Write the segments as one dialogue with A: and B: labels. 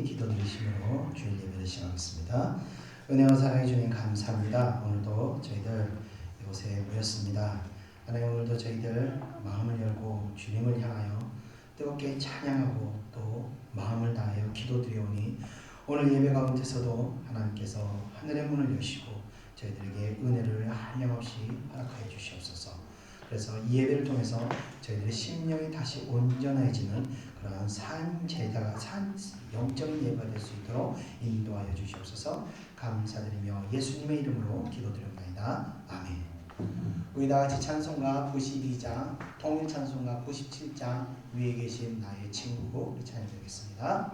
A: 기도 드리심으로 주일 예배를 시작하겠습니다. 은혜와 사랑의 주님 감사합니다. 오늘도 저희들 이곳에 모였습니다. 하나님, 오늘도 저희들 마음을 열고 주님을 향하여 뜨겁게 찬양하고 또 마음을 다하여 기도드리오니 오늘 예배 가운데서도 하나님께서 하늘의 문을 여시고 저희들에게 은혜를 한량없이 허락하여 주시옵소서. 그래서 이 예배를 통해서 저희들의 심령이 다시 온전해지는 그러한 영적인 예배가 될 수 있도록 인도하여 주시옵소서. 감사드리며 예수님의 이름으로 기도드립니다. 아멘. 우리 다같이 찬송가 92장, 통일 찬송가 97장 위에 계신 나의 친구 우리 찬양드리겠습니다.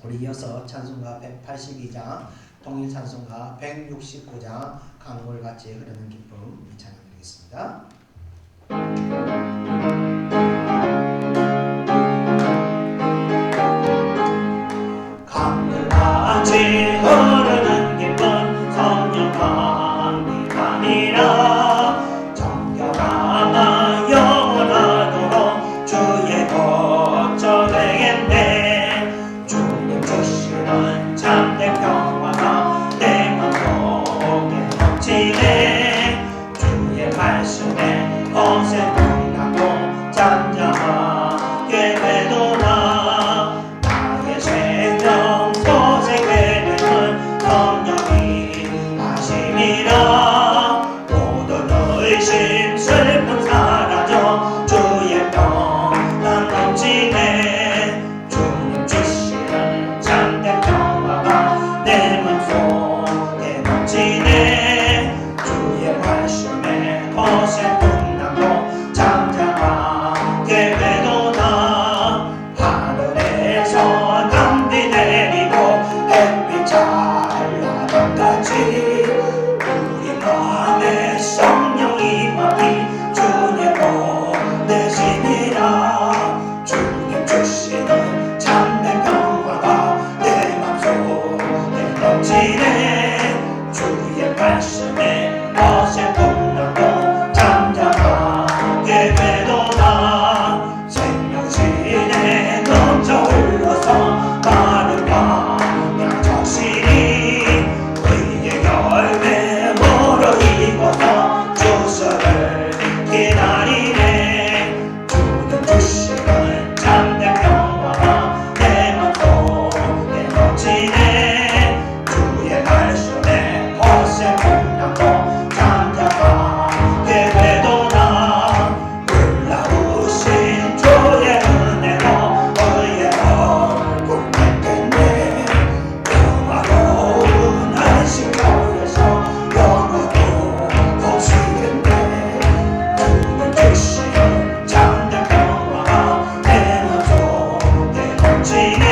A: 우리 이어서 찬송가 182장, 통일 찬송가 169장 강물같이 흐르는 기쁨 찬양드리겠습니다. 강물같이 흐르는 기쁨 성령 강림하니라. 정결하나 영원하도록 주의 거처 되겠네. 주님 주시는 참된 평화가 내 맘속에 넘치네. 주의 말씀에 어세 풍나고 멋지네 주의 말씀에 거센 풍랑도 잠잠하게 되도다 놀라우신 주의 은혜로 그의 얼굴 뵙겠네 영화로운 안식처에서 영원히 곱시겠네 주는 주신 참된 평화가 내 맘속에 넘치네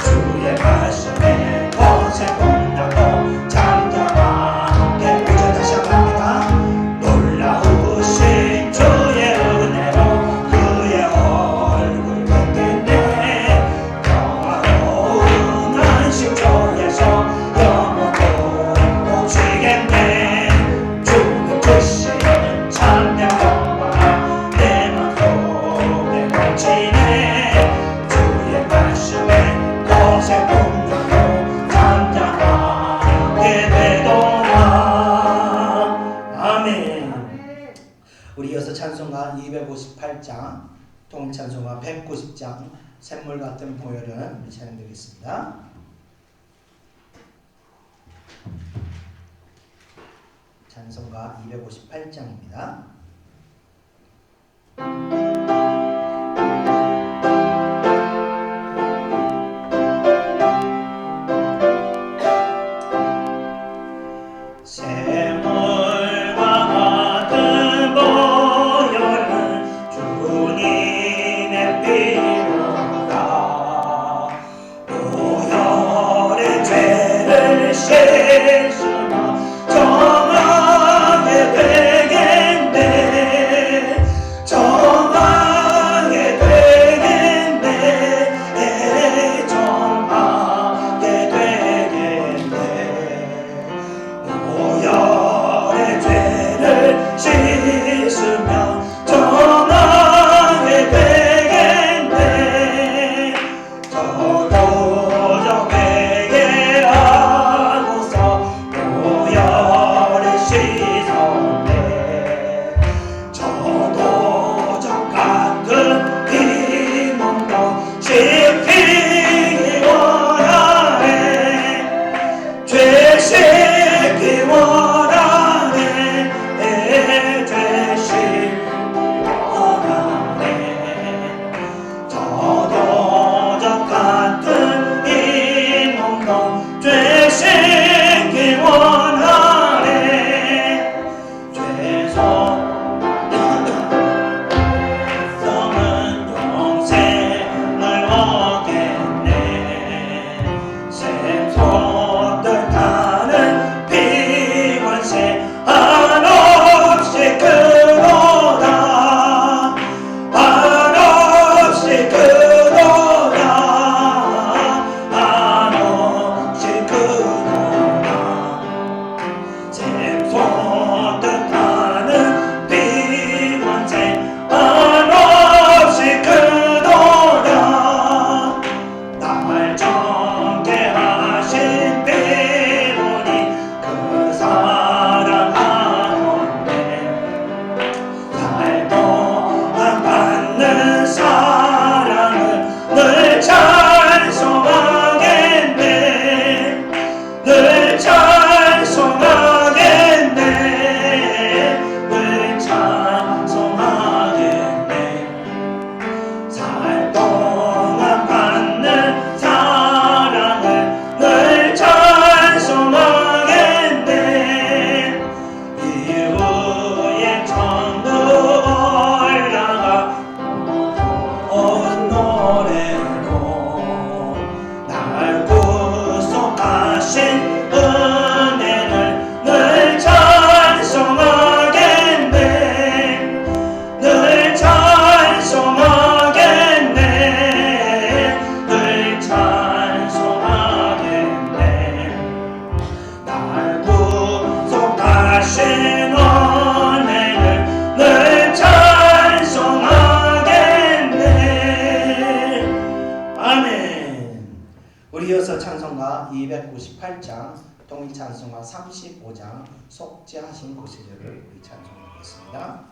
A: 주의 말씀에 거센 풍랑도 잠잠하게 우리 다시 한번 합니다. 놀라우신 주의 은혜로 그의 얼굴 뵙겠네 영화로운 안식처에서 영원히 곱시겠네 주는 주신 참된 평화가 내 맘속에 넘치네 주의 말씀에 거센 풍랑도 잠잠하게 되도다. 아멘. 우리 이어서 찬송가 258장, 통일찬송가 190장, 샘물 같은 보혈은 찬양드리겠습니다. 찬송가 258장입니다. 샘물과 같은 보혈은 주님의 피로다 보혈의 죄를 씻으며 정하게 되겠네 정하게 되겠네 정하게 되겠네 보혈의 죄를 씻으며 정하게 되겠네 저도 회개하고서 보혈을 씻었네 저도 같은 이 몸도 씻기기 원하네 죄 씻기 원하네 죄 씻기 원하네 저도 같은 이 몸도 죄 씻기 원하네 죄송 성은 영생을 얻겠네 샘솟듯 하는 피관세 한없이 크도다 한없이 크도다 한없이 크도다 샘솟듯 하는 피관세 한없이 크도다 날 정케 하신 피보니 그 사랑하건대 날 동안 받는 사랑을 늘 찬송하겠네 늘 찬송하겠네 늘 찬송하겠네 살 동안 받는 사랑을 늘 찬송하겠네 이후에 천국 올라가 온 노래로 날 구속하신 은혜를 늘 찬송하겠네 늘 찬송하겠네 늘 찬송하겠네 날 구속하신 은혜를 늘 찬송하겠네. 아멘. 우리 이어서 찬송가 298장, 통일찬송가 35장, 속죄하신 구세주를 우리 찬송하겠습니다.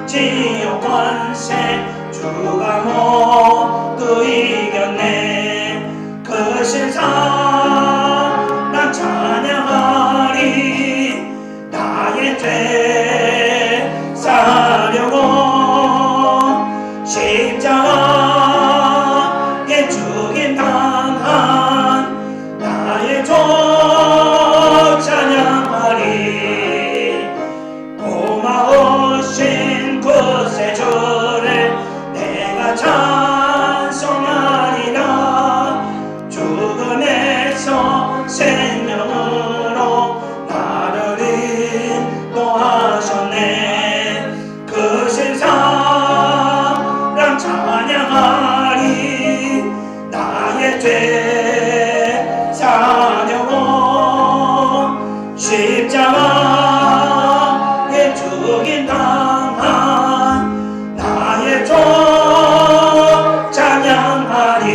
B: 지옥 권세 주가 모두 이겼네. 그 신사 난 찬양하리. 나의 죄 사려고 십자가에 죽임 당한 나의 조 찬양하리. 고마우신 구세 주를 내가 찬송하리라. 죽음에서 생명으로 나를 인도하셨네. 그 신사랑 찬양하리. 나의 죄 사려고 십자가에 죽임 당한 나의 조 찬양하리.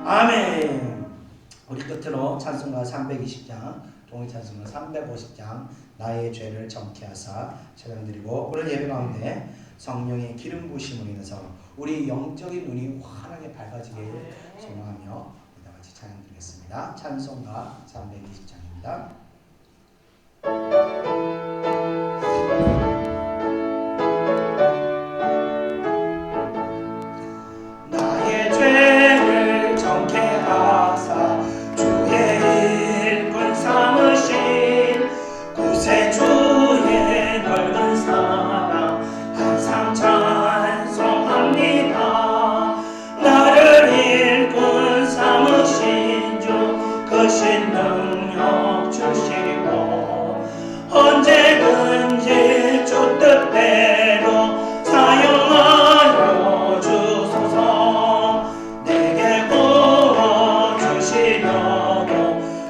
B: 아멘.
A: 우리 끝으로 찬송가 320장, 종이 찬송가 350장 나의 죄를 정케하사 찬양드리고, 오늘 예배 가운데 성령의 기름 부으심으로 인해서 우리 영적인 눈이 환하게 밝아지길 소망하며 우리 같이 찬양드리겠습니다. 찬송가 320장입니다.
B: 나의 죄를 정케하사 주의 일꾼 삼으신 구세주의 넓은 사랑 항상 찬송합니다. 나를 일꾼 삼으신 주 크신 능력 주시고 언제든지 주 뜻대로 사용하여 주소서. 내게 구워주시려고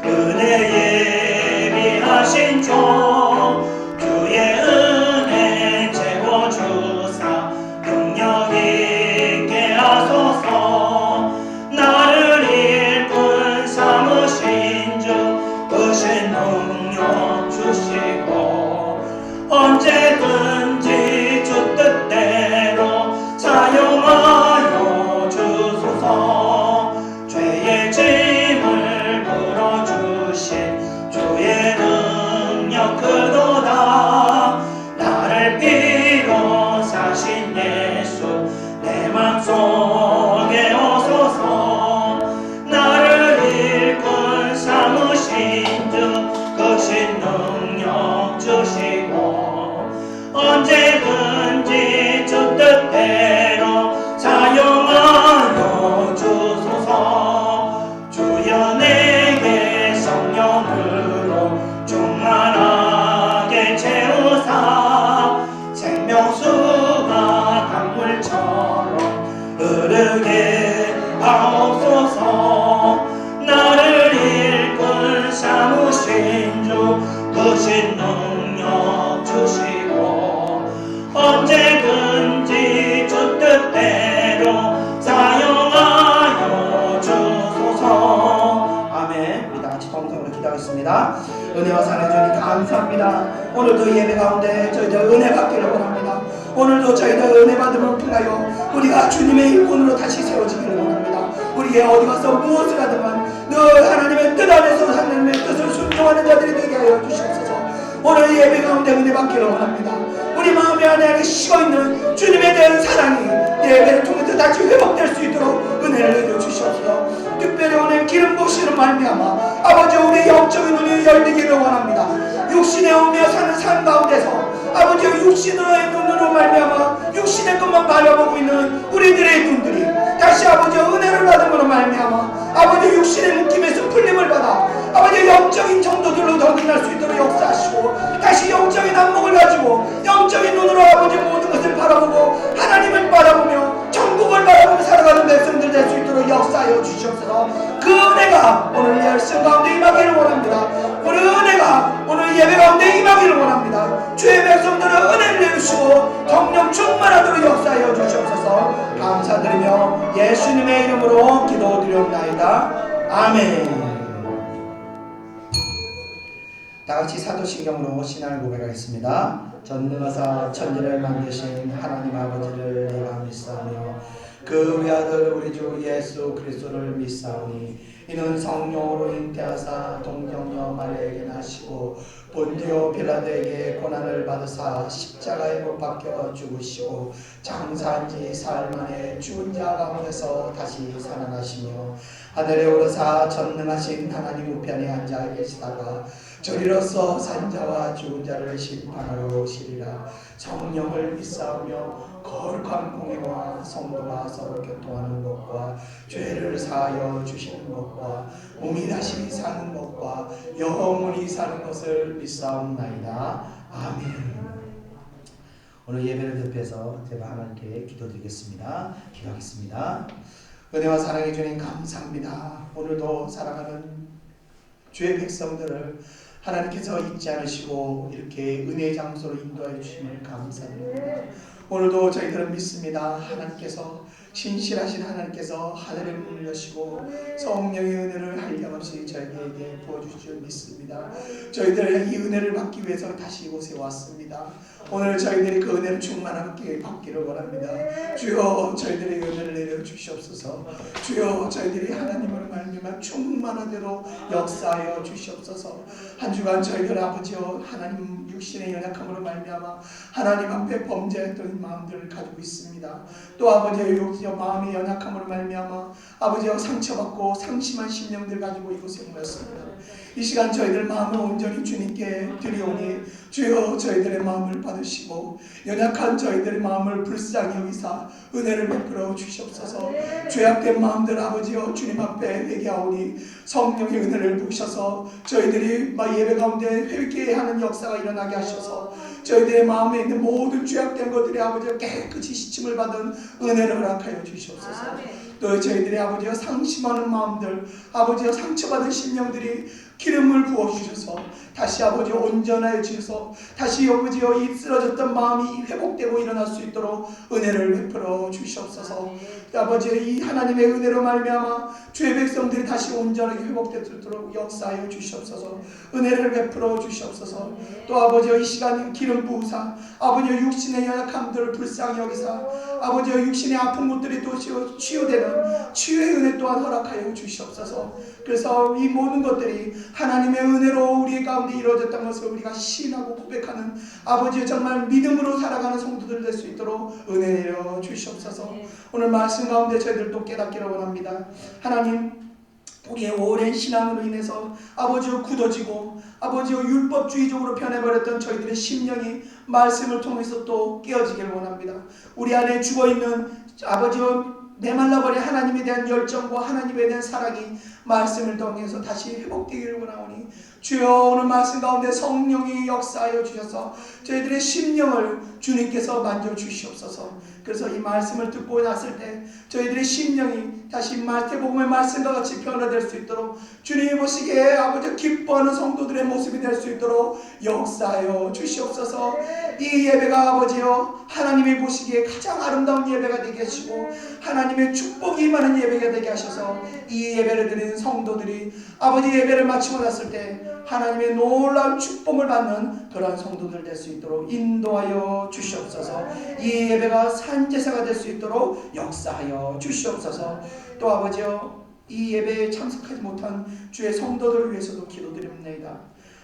B: 은혜 예비하신 주 주의 은혜 채워주사 능력 있게 하소서. 나를 일꾼 삼으신 주 크신 능력 주시고 언제든지 주 뜻대로 사용하여 주소서. 죄의 짐을 풀어주신 주의 능력 크도다. 나를 피로 사신 예수 내 맘속에 오소서. 나를 일꾼 삼으신 주 크신 능력 주시고 언제든지 주 뜻대로 사용하여 주소서. 주여 내게 성령으로 충만하게 채우사 생명수가 강물처럼 흐르게 하옵소서. 나를 일꾼 삼으신 주 크신 능력 주시고 언제든지 주 뜻대로 사용하여 주소서.
A: 아멘. 우리 다 같이 동성으로 기도하겠습니다. 은혜와 사랑해 주님 감사합니다. 오늘도 예배 가운데 저희들 은혜 받기를 원합니다. 오늘도 저희들 은혜 받음을 통하여 우리가 주님의 일꾼으로 다시 세워지기를 원합니다. 우리의 어디 가서 무엇을 하든간 늘 하나님의 뜻 안에서 하나님의 뜻을 순종하는 자들이 되게 하여 주시옵소서. 오늘 예배 가운데 은혜 받기를 원합니다. 우리 마음에 안에 식어있는 주님에 대한 사랑이 예배를 통해서 다시 회복될 수 있도록 은혜를 내려주시옵소서. 특별히 오늘 기름 부으시는 말미암아 아버지 우리 영적인 눈이 열리기를 원합니다. 육신에 오며 사는 삶 가운데서 아버지 육신의 눈으로 말미암아 육신의 것만 바라보고 있는 우리들의 눈들이 다시 아버지 은혜를 받음으로 말미암아 아버지 육신의 묶임에서 풀림을 받아 아버지 영적인 정도들로 더빛날 수 있도록 역사하시고 다시 영적인 안목을 가지고 영적인 눈으로 아버지 모든 것을 바라보고 하나님을 바라보며 천국을 바라보며 살아가는 백성들 될 수 있도록 역사하여 주시옵소서. 그 은혜가 오늘 열심 가운데 임하기를 원합니다. 우리 은혜가 오늘 예배 가운데 임하기를 원합니다. 주의 백성들은 은혜를 내주시고 성령 충만하도록 역사하여 주시옵소서. 감사드리며 예수님의 이름으로 기도드리옵나이다. 아멘. 다 같이 사도신경으로 신앙을 고백하겠습니다. 전능하사 천지를 만드신 하나님 아버지를 내가 믿사오며 그 우리 아들 우리 주 예수 그리스도를 믿사오니 이는 성령으로 잉태하사 동정녀 마리아에게 나시고 본디오 빌라도에게 고난을 받으사 십자가에 못 박혀 죽으시고 장사한 지 사흘 만에 죽은 자 가운데서 다시 살아나시며 하늘에 오르사 전능하신 하나님 우편에 앉아 계시다가 저리로서 산자와 죽은 자를 심판하러 오시리라. 성령을 믿사오며 거룩한 공회와 성도가 서로 교통하는 것과 죄를 사하여 주시는 것과 몸이 다시 사는 것과 영원히 사는 것을 믿사옵나이다. 아멘. 오늘 예배를 대표해서 제가 하나님께 기도드리겠습니다. 기도하겠습니다. 은혜와 사랑의 주님 감사합니다. 오늘도 사랑하는 주의 백성들을 하나님께서 잊지 않으시고 이렇게 은혜의 장소로 인도하여 주심을 감사드립니다. 오늘도 저희들은 믿습니다. 하나님께서 신실하신 하나님께서 하늘의 문을 여시고 성령의 은혜를 한량없이 저희에게 부어주실 줄 믿습니다. 저희들 이 은혜를 받기 위해서 다시 이곳에 왔습니다. 오늘 저희들이 그 은혜를 충만하게 받기를 원합니다. 주여 저희들의 은혜를 내려 주시옵소서. 주여 저희들이 하나님을 말미암아 충만한 대로 역사하여 주시옵소서. 한 주간 저희들 아버지여 하나님 육신의 연약함으로 말미암아 하나님 앞에 범죄했던 마음들을 가지고 있습니다. 또 아버지여 마음의 연약함으로 말미암아 아버지여 상처받고 상심한 심령들 가지고 이곳에 모였습니다. 이 시간 저희들 마음을 온전히 주님께 드리오니 주여 저희들의 마음을 받으시고 연약한 저희들의 마음을 불쌍히 여기사 은혜를 베풀어 주시옵소서. 죄악된 마음들 아버지여 주님 앞에 회개하오니 성령의 은혜를 부으셔서 저희들이 예배 가운데 회개해야 하는 역사가 일어나게 하셔서 저희들의 마음에 있는 모든 죄악된 것들이 아버지여 깨끗이 씻음을 받은 은혜를 허락하여 주시옵소서. 또 저희들의 아버지여 상심하는 마음들 아버지여 상처받은 심령들이 기름을 부어주셔서 다시 아버지여 온전하여 주셔서 다시 아버지여 이 쓰러졌던 마음이 회복되고 일어날 수 있도록 은혜를 베풀어 주시옵소서. 아버지여 이 하나님의 은혜로 말미암아 주의 백성들이 다시 온전하게 회복되도록 역사하여 주시옵소서. 은혜를 베풀어 주시옵소서. 또 아버지여 이 시간 기름 부으사 아버지여 육신의 연약함들을 불쌍히 여기사 아버지여 육신의 아픈 것들이 또 치유되는 치유의 은혜 또한 허락하여 주시옵소서. 그래서 이 모든 것들이 하나님의 은혜로 우리 가운데 이루어졌던 것을 우리가 시인하고 고백하는 아버지의 정말 믿음으로 살아가는 성도들 될 수 있도록 은혜 내려 주시옵소서. 오늘 말씀 가운데 저희들도 깨닫기를 원합니다. 하나님 우리의 오랜 신앙으로 인해서 아버지여 굳어지고 아버지여 율법주의적으로 변해버렸던 저희들의 심령이 말씀을 통해서 또 깨어지기를 원합니다. 우리 안에 죽어있는 아버지여 메말라버린 하나님에 대한 열정과 하나님에 대한 사랑이 말씀을 통해서 다시 회복되기를 원하오니 주여 오늘 말씀 가운데 성령이 역사하여 주셔서 저희들의 심령을 주님께서 만져주시옵소서. 그래서 이 말씀을 듣고 났을 때 저희들의 심령이 다시 마태복음의 말씀과 같이 변화될 수 있도록 주님이 보시기에 아버지 기뻐하는 성도들의 모습이 될 수 있도록 역사하여 주시옵소서. 이 예배가 아버지여 하나님이 보시기에 가장 아름다운 예배가 되게 하시고 하나님의 축복이 임하는 예배가 되게 하셔서 이 예배를 드리는 성도들이 아버지 예배를 마치고 났을 때 하나님의 놀라운 축복을 받는 그런 성도들 될 수 있도록 인도하여 주시옵소서. 이 예배가 산제사가 될 수 있도록 역사하여 주시옵소서. 또 아버지여 이 예배에 참석하지 못한 주의 성도들을 위해서도 기도드립니다.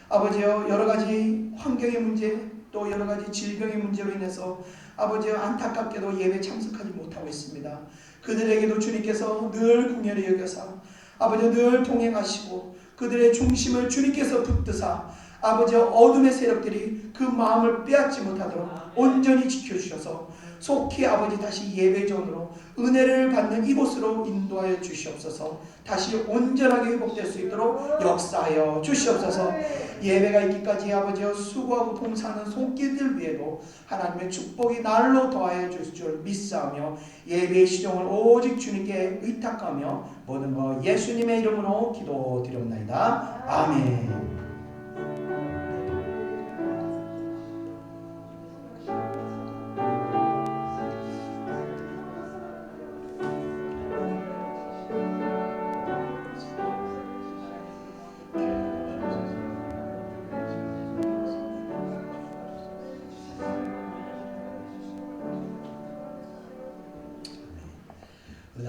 A: 아버지여 여러가지 환경의 문제 또 여러가지 질병의 문제로 인해서 아버지여 안타깝게도 예배에 참석하지 못하고 있습니다. 그들에게도 주님께서 늘 궁혈히 여겨사 아버지여 늘 동행하시고 그들의 중심을 주님께서 붙드사 아버지여 어둠의 세력들이 그 마음을 빼앗지 못하도록 온전히 지켜주셔서 속히 아버지 다시 예배전으로 은혜를 받는 이곳으로 인도하여 주시옵소서. 다시 온전하게 회복될 수 있도록 역사하여 주시옵소서. 예배가 있기까지 아버지여 수고하고 봉사하는 손길들 위에도 하나님의 축복이 날로 더하여 주실 줄 믿사오며 예배의 시종을 오직 주님께 의탁하며 모든 것 예수님의 이름으로 기도드리옵나이다. 아멘.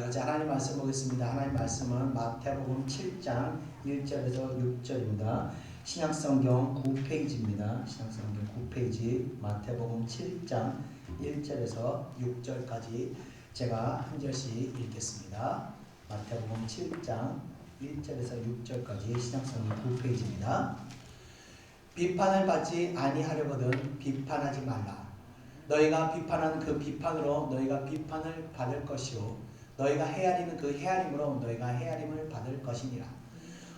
A: 같이 하나님 말씀 보겠습니다. 하나님 말씀은 마태복음 7장 1절에서 6절입니다. 신약성경 9페이지입니다. 신약성경 9페이지 마태복음 7장 1절에서 6절까지 제가 한 절씩 읽겠습니다. 마태복음 7장 1절에서 6절까지 신약성경 9페이지입니다. 비판을 받지 아니하려거든 비판하지 말라. 너희가 비판한 그 비판으로 너희가 비판을 받을 것이요 너희가 헤아리는 그 헤아림으로 너희가 헤아림을 받을 것이니라.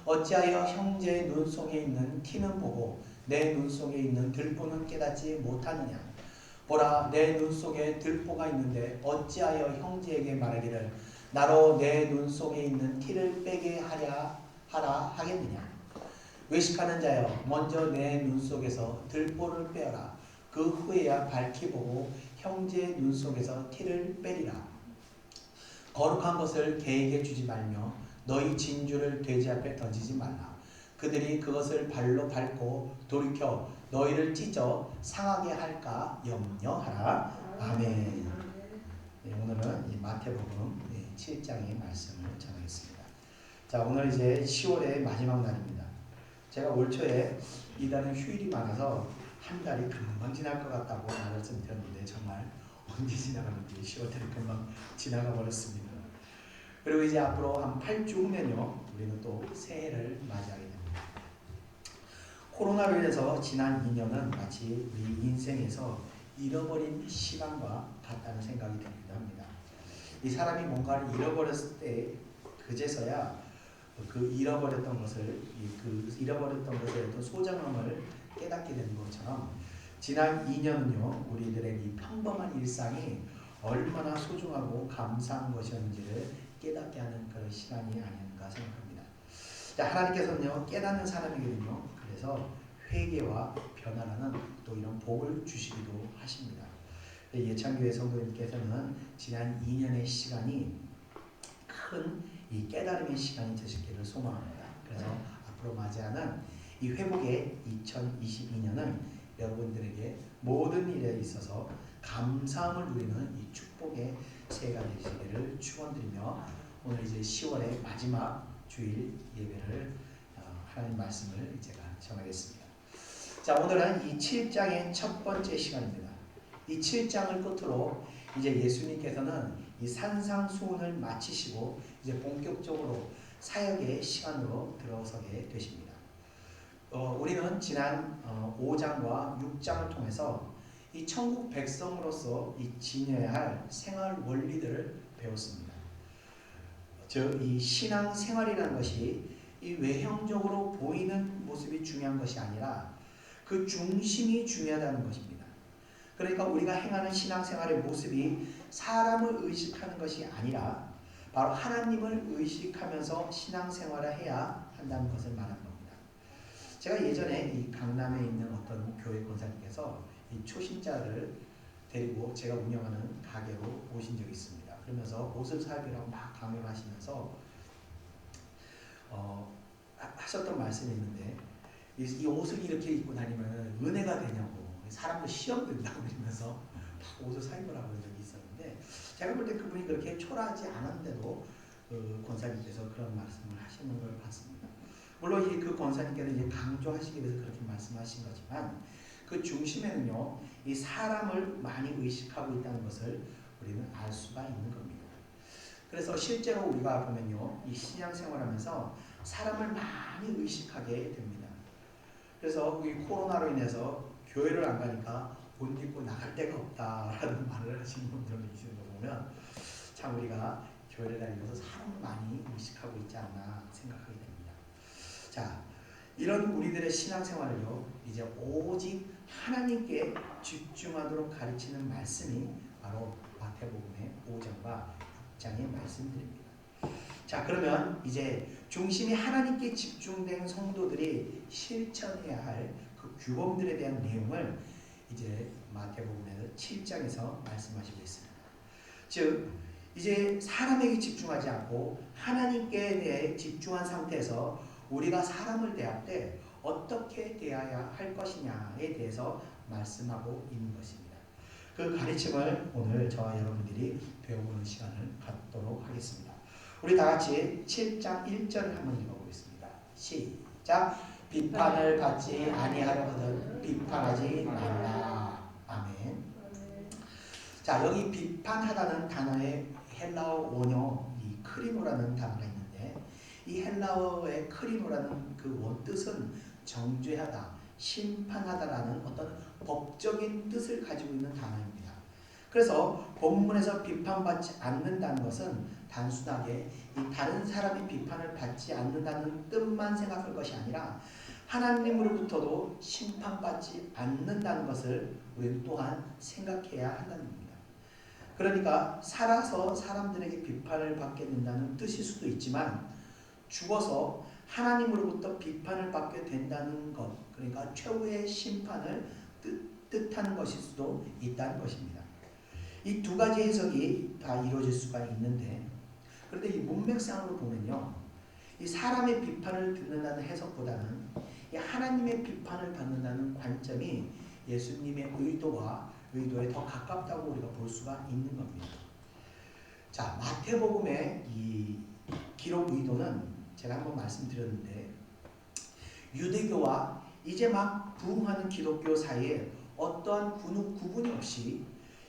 A: 어찌하여 형제의 눈송이에 있는 티는 보고 내 눈속에 있는 들보는 깨닫지 못하느냐. 보라, 내 눈속에 들보가 있는데 어찌하여 형제에게 말하기를 나로 내 눈속에 있는 티를 빼게 하라 하겠느냐. 외식하는 자여, 먼저 내 눈속에서 들보를 빼어라. 그 후에야 밝히 보고 형제의 눈속에서 티를 빼리라. 거룩한 것을 개에게 주지 말며 너희 진주를 돼지 앞에 던지지 말라. 그들이 그것을 발로 밟고 돌이켜 너희를 찢어 상하게 할까 염려하라. 아멘. 네, 오늘은 이 마태복음 7장의 말씀을 전하겠습니다. 자, 오늘 이제 10월의 마지막 날입니다. 제가 올 초에 이달은 휴일이 많아서 한 달이 금방 지날 것 같다고 말씀드렸는데 정말 언제 지나가는지 10월달이 금방 지나가 버렸습니다. 그리고 이제 앞으로 한 8주 후면요 우리는 또 새해를 맞이하게 됩니다. 코로나로 인해서 지난 2년은 마치 우리 인생에서 잃어버린 시간과 같다는 생각이 들기도 합니다. 이 사람이 뭔가를 잃어버렸을 때 그제서야 그 잃어버렸던 것을 어떤 소중함을 깨닫게 되는 것처럼 지난 2년은요 우리들의 이 평범한 일상이 얼마나 소중하고 감사한 것이었는지를 깨닫게 하는 그런 시간이 아닌가 생각합니다. 자, 하나님께서는요 깨닫는 사람에게는요 그래서 회개와 변화라는 또 이런 복을 주시기도 하십니다. 예창교회 성도님께서는 지난 2년의 시간이 큰 이 깨달음의 시간이 되시기를 소망합니다. 그래서 앞으로 맞이하는 이 회복의 2022년은 여러분들에게 모든 일에 있어서 감사함을 누리는 이 축복의 새해가 되시기를 축원드리며 오늘 이제 10월의 마지막 주일 예배를 하나님 말씀을 제가 전하겠습니다. 자, 오늘은 이 7장의 첫 번째 시간입니다. 이 7장을 끝으로 이제 예수님께서는 이 산상수훈을 마치시고 이제 본격적으로 사역의 시간으로 들어서게 되십니다. 우리는 지난 5장과 6장을 통해서 이 천국 백성으로서 이 지녀야 할 생활 원리들을 배웠습니다. 즉, 이 신앙 생활이라는 것이 이 외형적으로 보이는 모습이 중요한 것이 아니라 그 중심이 중요하다는 것입니다. 그러니까 우리가 행하는 신앙생활의 모습이 사람을 의식하는 것이 아니라 바로 하나님을 의식하면서 신앙생활을 해야 한다는 것을 말하는 겁니다. 제가 예전에 이 강남에 있는 어떤 교회 권사님께서 이 초신자를 데리고 제가 운영하는 가게로 오신 적이 있습니다. 그러면서 옷을 사입으라고 막 강요하시면서 하셨던 말씀이 있는데 이 옷을 이렇게 입고 다니면 은혜가 되냐고 사람들 시험 된다고 그러면서 옷을 사입으라고 그런 적이 있었는데 제가 볼 때 그분이 그렇게 초라하지 않은데도 권사님께서 그런 말씀을 하시는 걸 봤습니다. 물론 그 권사님께서 이제 강조하시기 위해서 그렇게 말씀하신 거지만 그 중심에는요 이 사람을 많이 의식하고 있다는 것을 우리는 알 수가 있는 겁니다. 그래서 실제로 우리가 보면요 이 신앙생활하면서 사람을 많이 의식하게 됩니다. 그래서 이 코로나로 인해서 교회를 안 가니까 옷 입고 나갈 데가 없다라는 말을 하시는 분들을 계시는 거 보면 참 우리가 교회를 다니면서 사람을 많이 의식하고 있지 않나 생각하게 됩니다. 자, 이런 우리들의 신앙생활을요 이제 오직 하나님께 집중하도록 가르치는 말씀이 바로 마태복음의 5장과 6장의 말씀들입니다. 자, 그러면 이제 중심이 하나님께 집중된 성도들이 실천해야 할 그 규범들에 대한 내용을 이제 마태복음의 7장에서 말씀하시고 있습니다. 즉 이제 사람에게 집중하지 않고 하나님께 대해 집중한 상태에서 우리가 사람을 대할 때 어떻게 대해야 할 것이냐에 대해서 말씀하고 있는 것입니다. 그 가르침을 오늘 저와 여러분들이 배워보는 시간을 갖도록 하겠습니다. 우리 다 같이 7장 1절을 한번 읽어보겠습니다. 시작. 비판을 받지 아니하려거든 비판하지 말라. 아멘. 자, 여기 비판하다는 단어의 헬라어 원어 이 크리노라는 단어가 있는데, 이 헬라어의 크리노라는 그 원뜻은 정죄하다, 심판하다라는 어떤 법적인 뜻을 가지고 있는 단어입니다. 그래서 본문에서 비판받지 않는다는 것은 단순하게 이 다른 사람의 비판을 받지 않는다는 뜻만 생각할 것이 아니라 하나님으로부터도 심판받지 않는다는 것을 우리는 또한 생각해야 한다는 겁니다. 그러니까 살아서 사람들에게 비판을 받게 된다는 뜻일 수도 있지만 죽어서 하나님으로부터 비판을 받게 된다는 것, 그러니까 최후의 심판을 뜻하는 것일 수도 있다는 것입니다. 이 두 가지 해석이 다 이루어질 수가 있는데, 그런데 이 문맥상으로 보면요, 이 사람의 비판을 듣는다는 해석보다는 이 하나님의 비판을 받는다는 관점이 예수님의 의도에 더 가깝다고 우리가 볼 수가 있는 겁니다. 자, 마태복음의 이 기록 의도는 제가 한번 말씀드렸는데, 유대교와 이제 막 부흥하는 기독교 사이에 어떠한 구분이 없이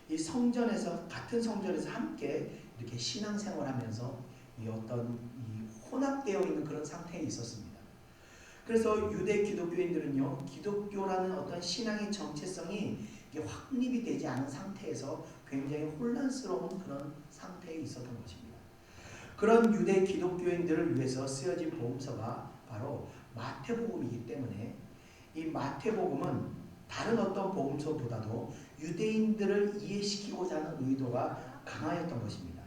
A: 이 성전에서, 같은 성전에서 함께 이렇게 신앙생활하면서 이 어떤 이 혼합되어 있는 그런 상태에 있었습니다. 그래서 유대 기독교인들은요, 기독교라는 어떤 신앙의 정체성이 확립이 되지 않은 상태에서 굉장히 혼란스러운 그런 상태에 있었던 것입니다. 그런 유대 기독교인들을 위해서 쓰여진 복음서가 바로 마태복음이기 때문에 이 마태복음은 다른 어떤 복음서보다도 유대인들을 이해시키고자 하는 의도가 강하였던 것입니다.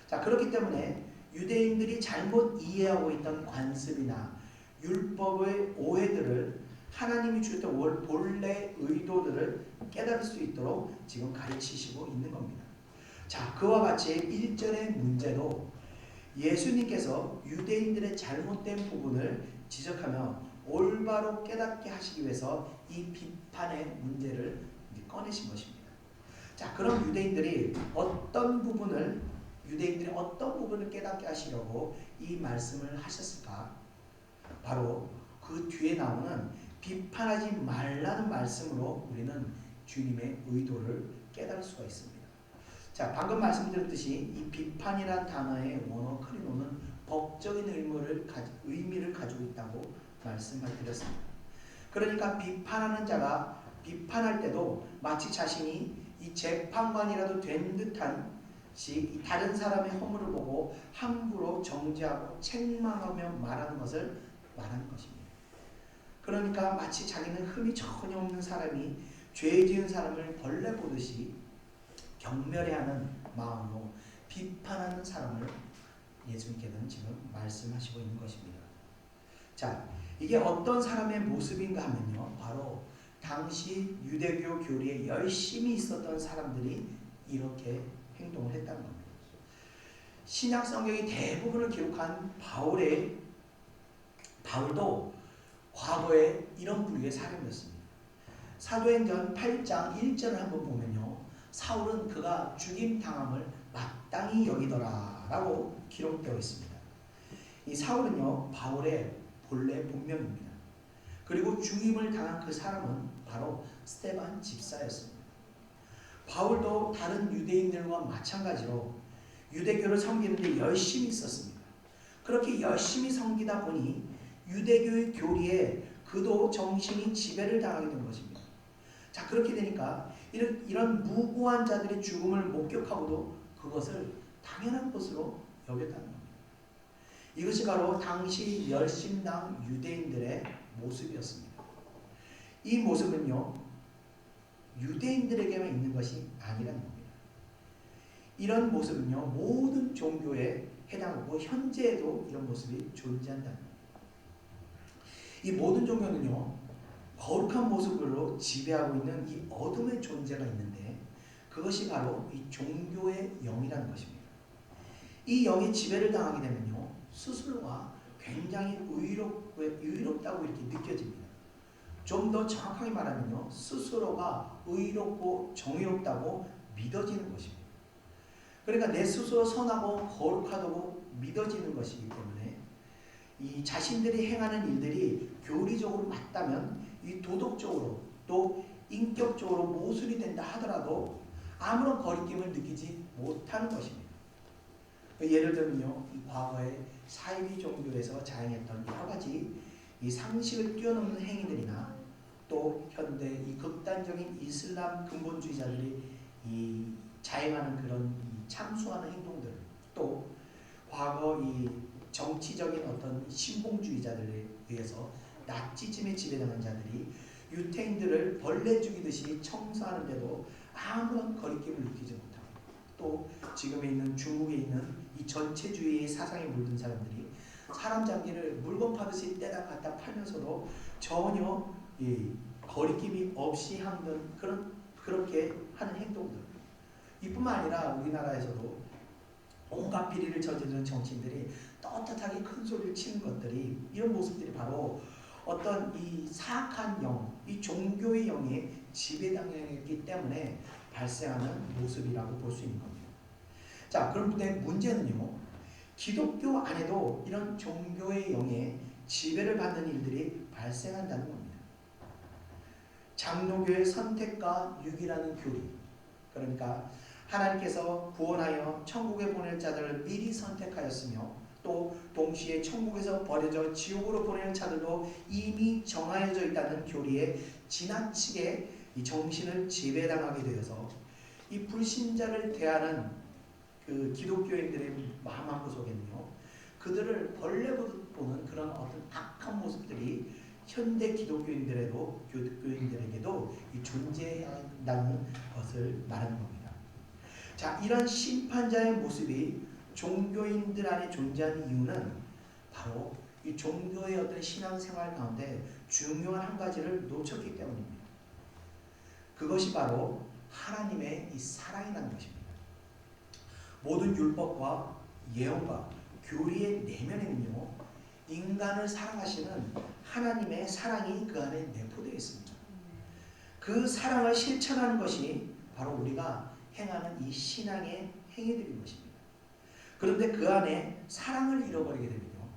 A: 자, 그렇기 때문에 유대인들이 잘못 이해하고 있던 관습이나 율법의 오해들을 하나님이 주셨던 본래 의도들을 깨달을 수 있도록 지금 가르치시고 있는 겁니다. 자, 그와 같이 1절의 문제도 예수님께서 유대인들의 잘못된 부분을 지적하며 올바로 깨닫게 하시기 위해서 이 비판의 문제를 꺼내신 것입니다. 자, 그럼 유대인들이 어떤 부분을 깨닫게 하시려고 이 말씀을 하셨을까? 바로 그 뒤에 나오는 비판하지 말라는 말씀으로 우리는 주님의 의도를 깨달을 수가 있습니다. 자, 방금 말씀드렸듯이 이 비판이란 단어의 원어 크리노는 법적인 의미를 가지고 있다고 말씀을 드렸습니다. 그러니까 비판하는 자가 비판할 때도 마치 자신이 이 재판관이라도 된 듯한 다른 사람의 허물을 보고 함부로 정죄하고 책망하며 말하는 것을 말하는 것입니다. 그러니까 마치 자기는 흠이 전혀 없는 사람이 죄 지은 사람을 벌레 보듯이 경멸해하는 마음으로 비판하는 사람을 예수님께서는 지금 말씀하시고 있는 것입니다. 자, 이게 어떤 사람의 모습인가 하면요, 바로 당시 유대교 교리에 열심히 있었던 사람들이 이렇게 행동을 했다는 겁니다. 신약 성경이 대부분을 기록한 바울도 과거에 이런 부류의 사람이었습니다. 사도행전 8장 1절을 한번 보면요, 사울은 그가 죽임당함을 마땅히 여기더라 라고 기록되어 있습니다. 이 사울은요, 바울의 본래 본명입니다. 그리고 죽임을 당한 그 사람은 바로 스데반 집사였습니다. 바울도 다른 유대인들과 마찬가지로 유대교를 섬기는데 열심히 있었습니다. 그렇게 열심히 섬기다 보니 유대교의 교리에 그도 정신이 지배를 당하게 된 것입니다. 자, 그렇게 되니까 이런 무고한 자들의 죽음을 목격하고도 그것을 당연한 것으로 여겼다는 겁니다. 이것이 바로 당시 열심당 유대인들의 모습이었습니다. 이 모습은요, 유대인들에게만 있는 것이 아니라는 겁니다. 이런 모습은요, 모든 종교에 해당하고 현재에도 이런 모습이 존재한다는 겁니다. 이 모든 종교는요, 거룩한 모습으로 지배하고 있는 이 어둠의 존재가 있는데, 그것이 바로 이 종교의 영이라는 것입니다. 이 영이 지배를 당하게 되면요, 스스로가 굉장히 의롭다고 이렇게 느껴집니다. 좀 더 정확하게 말하면요, 스스로가 의롭고 정의롭다고 믿어지는 것입니다. 그러니까 내 스스로 선하고 거룩하다고 믿어지는 것이기 때문에 이 자신들이 행하는 일들이 교리적으로 맞다면 이 도덕적으로 또 인격적으로 모순이 된다 하더라도 아무런 거리낌을 느끼지 못하는 것입니다. 예를 들면요, 이 과거에 사이비 종교에서 자행했던 여러 가지 이 상식을 뛰어넘는 행위들이나 또 현대 이 극단적인 이슬람 근본주의자들이 이 자행하는 그런 이 참수하는 행동들, 또 과거 이 정치적인 어떤 신봉주의자들에 의해서 나치즘에 지배당한 자들이 유태인들을 벌레 죽이듯이 청소하는데도 아무런 거리낌을 느끼지 못하고, 또 지금에 있는 중국에 있는 이 전체주의의 사상에 물든 사람들이 사람 잡기를 물건 파듯이 떼다 갖다 팔면서도 전혀 이 거리낌이 없이 하는 그렇게 하는 행동들. 이뿐만 아니라 우리나라에서도 온갖 비리를 저지르는 정치인들이 떳떳하게 큰 소리를 치는 것들이, 이런 모습들이 바로 어떤 이 사악한 영, 이 종교의 영에 지배당했기 때문에 발생하는 모습이라고 볼 수 있는 겁니다. 자, 그런데 문제는요, 기독교 안에도 이런 종교의 영에 지배를 받는 일들이 발생한다는 겁니다. 장로교의 선택과 유기라는 교리, 그러니까 하나님께서 구원하여 천국에 보낼 자들을 미리 선택하였으며 또 동시에 천국에서 버려져 지옥으로 보내는 자들도 이미 정하여져 있다는 교리에 지나치게 이 정신을 지배당하게 되어서 이 불신자를 대하는 그 기독교인들의 마음 한구석에는요, 그들을 벌레 보는 그런 어떤 악한 모습들이 현대 기독교인들에게도 존재한다는 것을 말하는 겁니다. 자, 이런 심판자의 모습이 종교인들 안에 존재하는 이유는 바로 이 종교의 어떤 신앙생활 가운데 중요한 한 가지를 놓쳤기 때문입니다. 그것이 바로 하나님의 이 사랑이라는 것입니다. 모든 율법과 예언과 교리의 내면에는요, 인간을 사랑하시는 하나님의 사랑이 그 안에 내포되어 있습니다. 그 사랑을 실천하는 것이 바로 우리가 행하는 이 신앙의 행위들인 것입니다. 그런데 그 안에 사랑을 잃어버리게 되면요,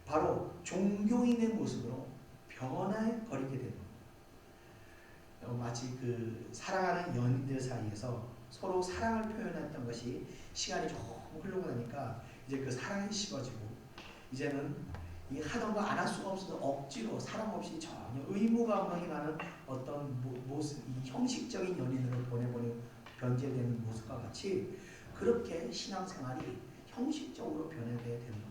A: 바로 종교인의 모습으로 변화해버리게 되는 겁니다. 마치 그 사랑하는 연인들 사이에서 서로 사랑을 표현했던 것이 시간이 조금 흐르고 나니까 이제 그 사랑이 식어지고, 이제는 이 하던 거 안 할 수가 없어서 억지로 사랑 없이 전혀 의무가 없는 행하는 어떤 모습, 이 형식적인 연인으로 보내보는 변질되는 모습과 같이 그렇게 신앙생활이 형식적으로 변해야 되는 겁니다.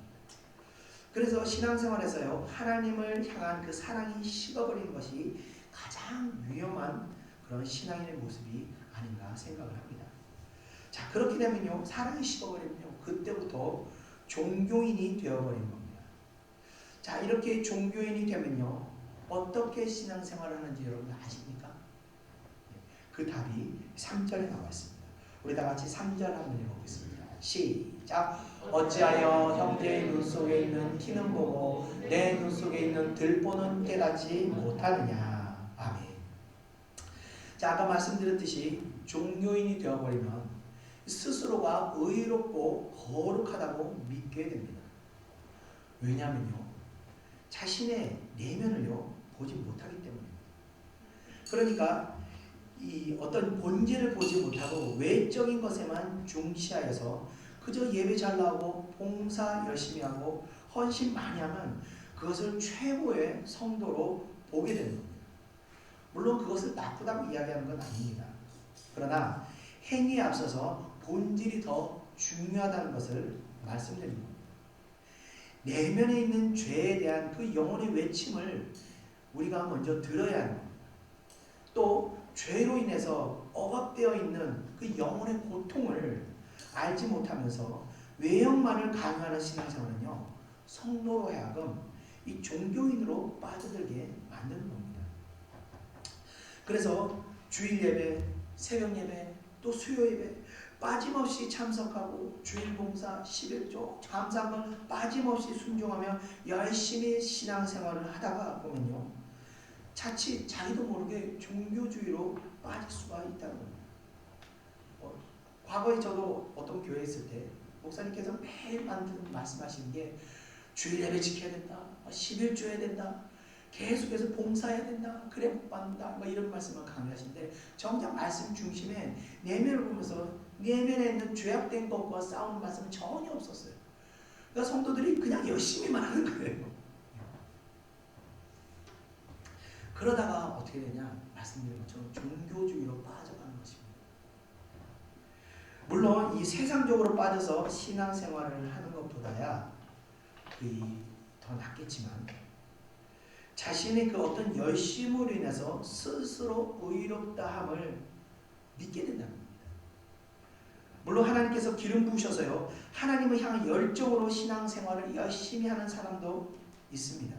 A: 그래서 신앙생활에서요, 하나님을 향한 그 사랑이 식어버리는 것이 가장 위험한 그런 신앙인의 모습이 아닌가 생각을 합니다. 자, 그렇게 되면요, 사랑이 식어버리면요, 그때부터 종교인이 되어버리는 겁니다. 자, 이렇게 종교인이 되면요, 어떻게 신앙생활을 하는지 여러분 아십니까? 그 답이 3절에 나와 있습니다. 우리 다 같이 3절 한번 읽어보겠습니다. 시작. 어찌하여 형제의 눈 속에 있는 티는 보고 내 눈 속에 있는 들보는 깨닫지 못하느냐. 아멘. 자, 아까 말씀드렸듯이 종교인이 되어버리면 스스로가 의롭고 거룩하다고 믿게 됩니다. 왜냐하면요, 자신의 내면을요 보지 못하기 때문입니다. 그러니까 이 어떤 본질을 보지 못하고 외적인 것에만 중시하여서 그저 예배 잘 나오고 봉사 열심히 하고 헌신 많이 하면 그것을 최고의 성도로 보게 되는 겁니다. 물론 그것을 나쁘다고 이야기하는 건 아닙니다. 그러나 행위에 앞서서 본질이 더 중요하다는 것을 말씀드립니다. 내면에 있는 죄에 대한 그 영혼의 외침을 우리가 먼저 들어야 합니다. 또 죄로 인해서 억압되어 있는 그 영혼의 고통을 알지 못하면서 외형만을 강요하는 신앙생활은요, 성도로 하여금 이 종교인으로 빠져들게 만드는 겁니다. 그래서 주일 예배, 새벽 예배, 또 수요 예배 빠짐없이 참석하고 주일 봉사, 11조, 감사함을 빠짐없이 순종하며 열심히 신앙생활을 하다가 보면요, 자칫 자기도 모르게 종교주의로 빠질 수가 있다는 겁니다. 과거에 저도 어떤 교회에 있을 때 목사님께서 매일 말씀하시는 게 주일 예배 지켜야 된다, 11조 해야 된다, 계속해서 봉사해야 된다, 그래 복 받는다, 뭐 이런 말씀을 강조하시는데 정작 말씀 중심에 내면을 보면서 내면에 있는 죄악된 것과 싸우는 말씀은 전혀 없었어요. 그러니까 성도들이 그냥 열심히만 하는 거예요. 그러다가 어떻게 되냐, 말씀드린 것처럼 종교주의로 빠져가는 것입니다. 물론 이 세상적으로 빠져서 신앙생활을 하는 것보다야 더 낫겠지만 자신의 그 어떤 열심으로 인해서 스스로 의롭다함을 믿게 된다는 겁니다. 물론 하나님께서 기름 부으셔서요, 하나님을 향한 열정으로 신앙생활을 열심히 하는 사람도 있습니다.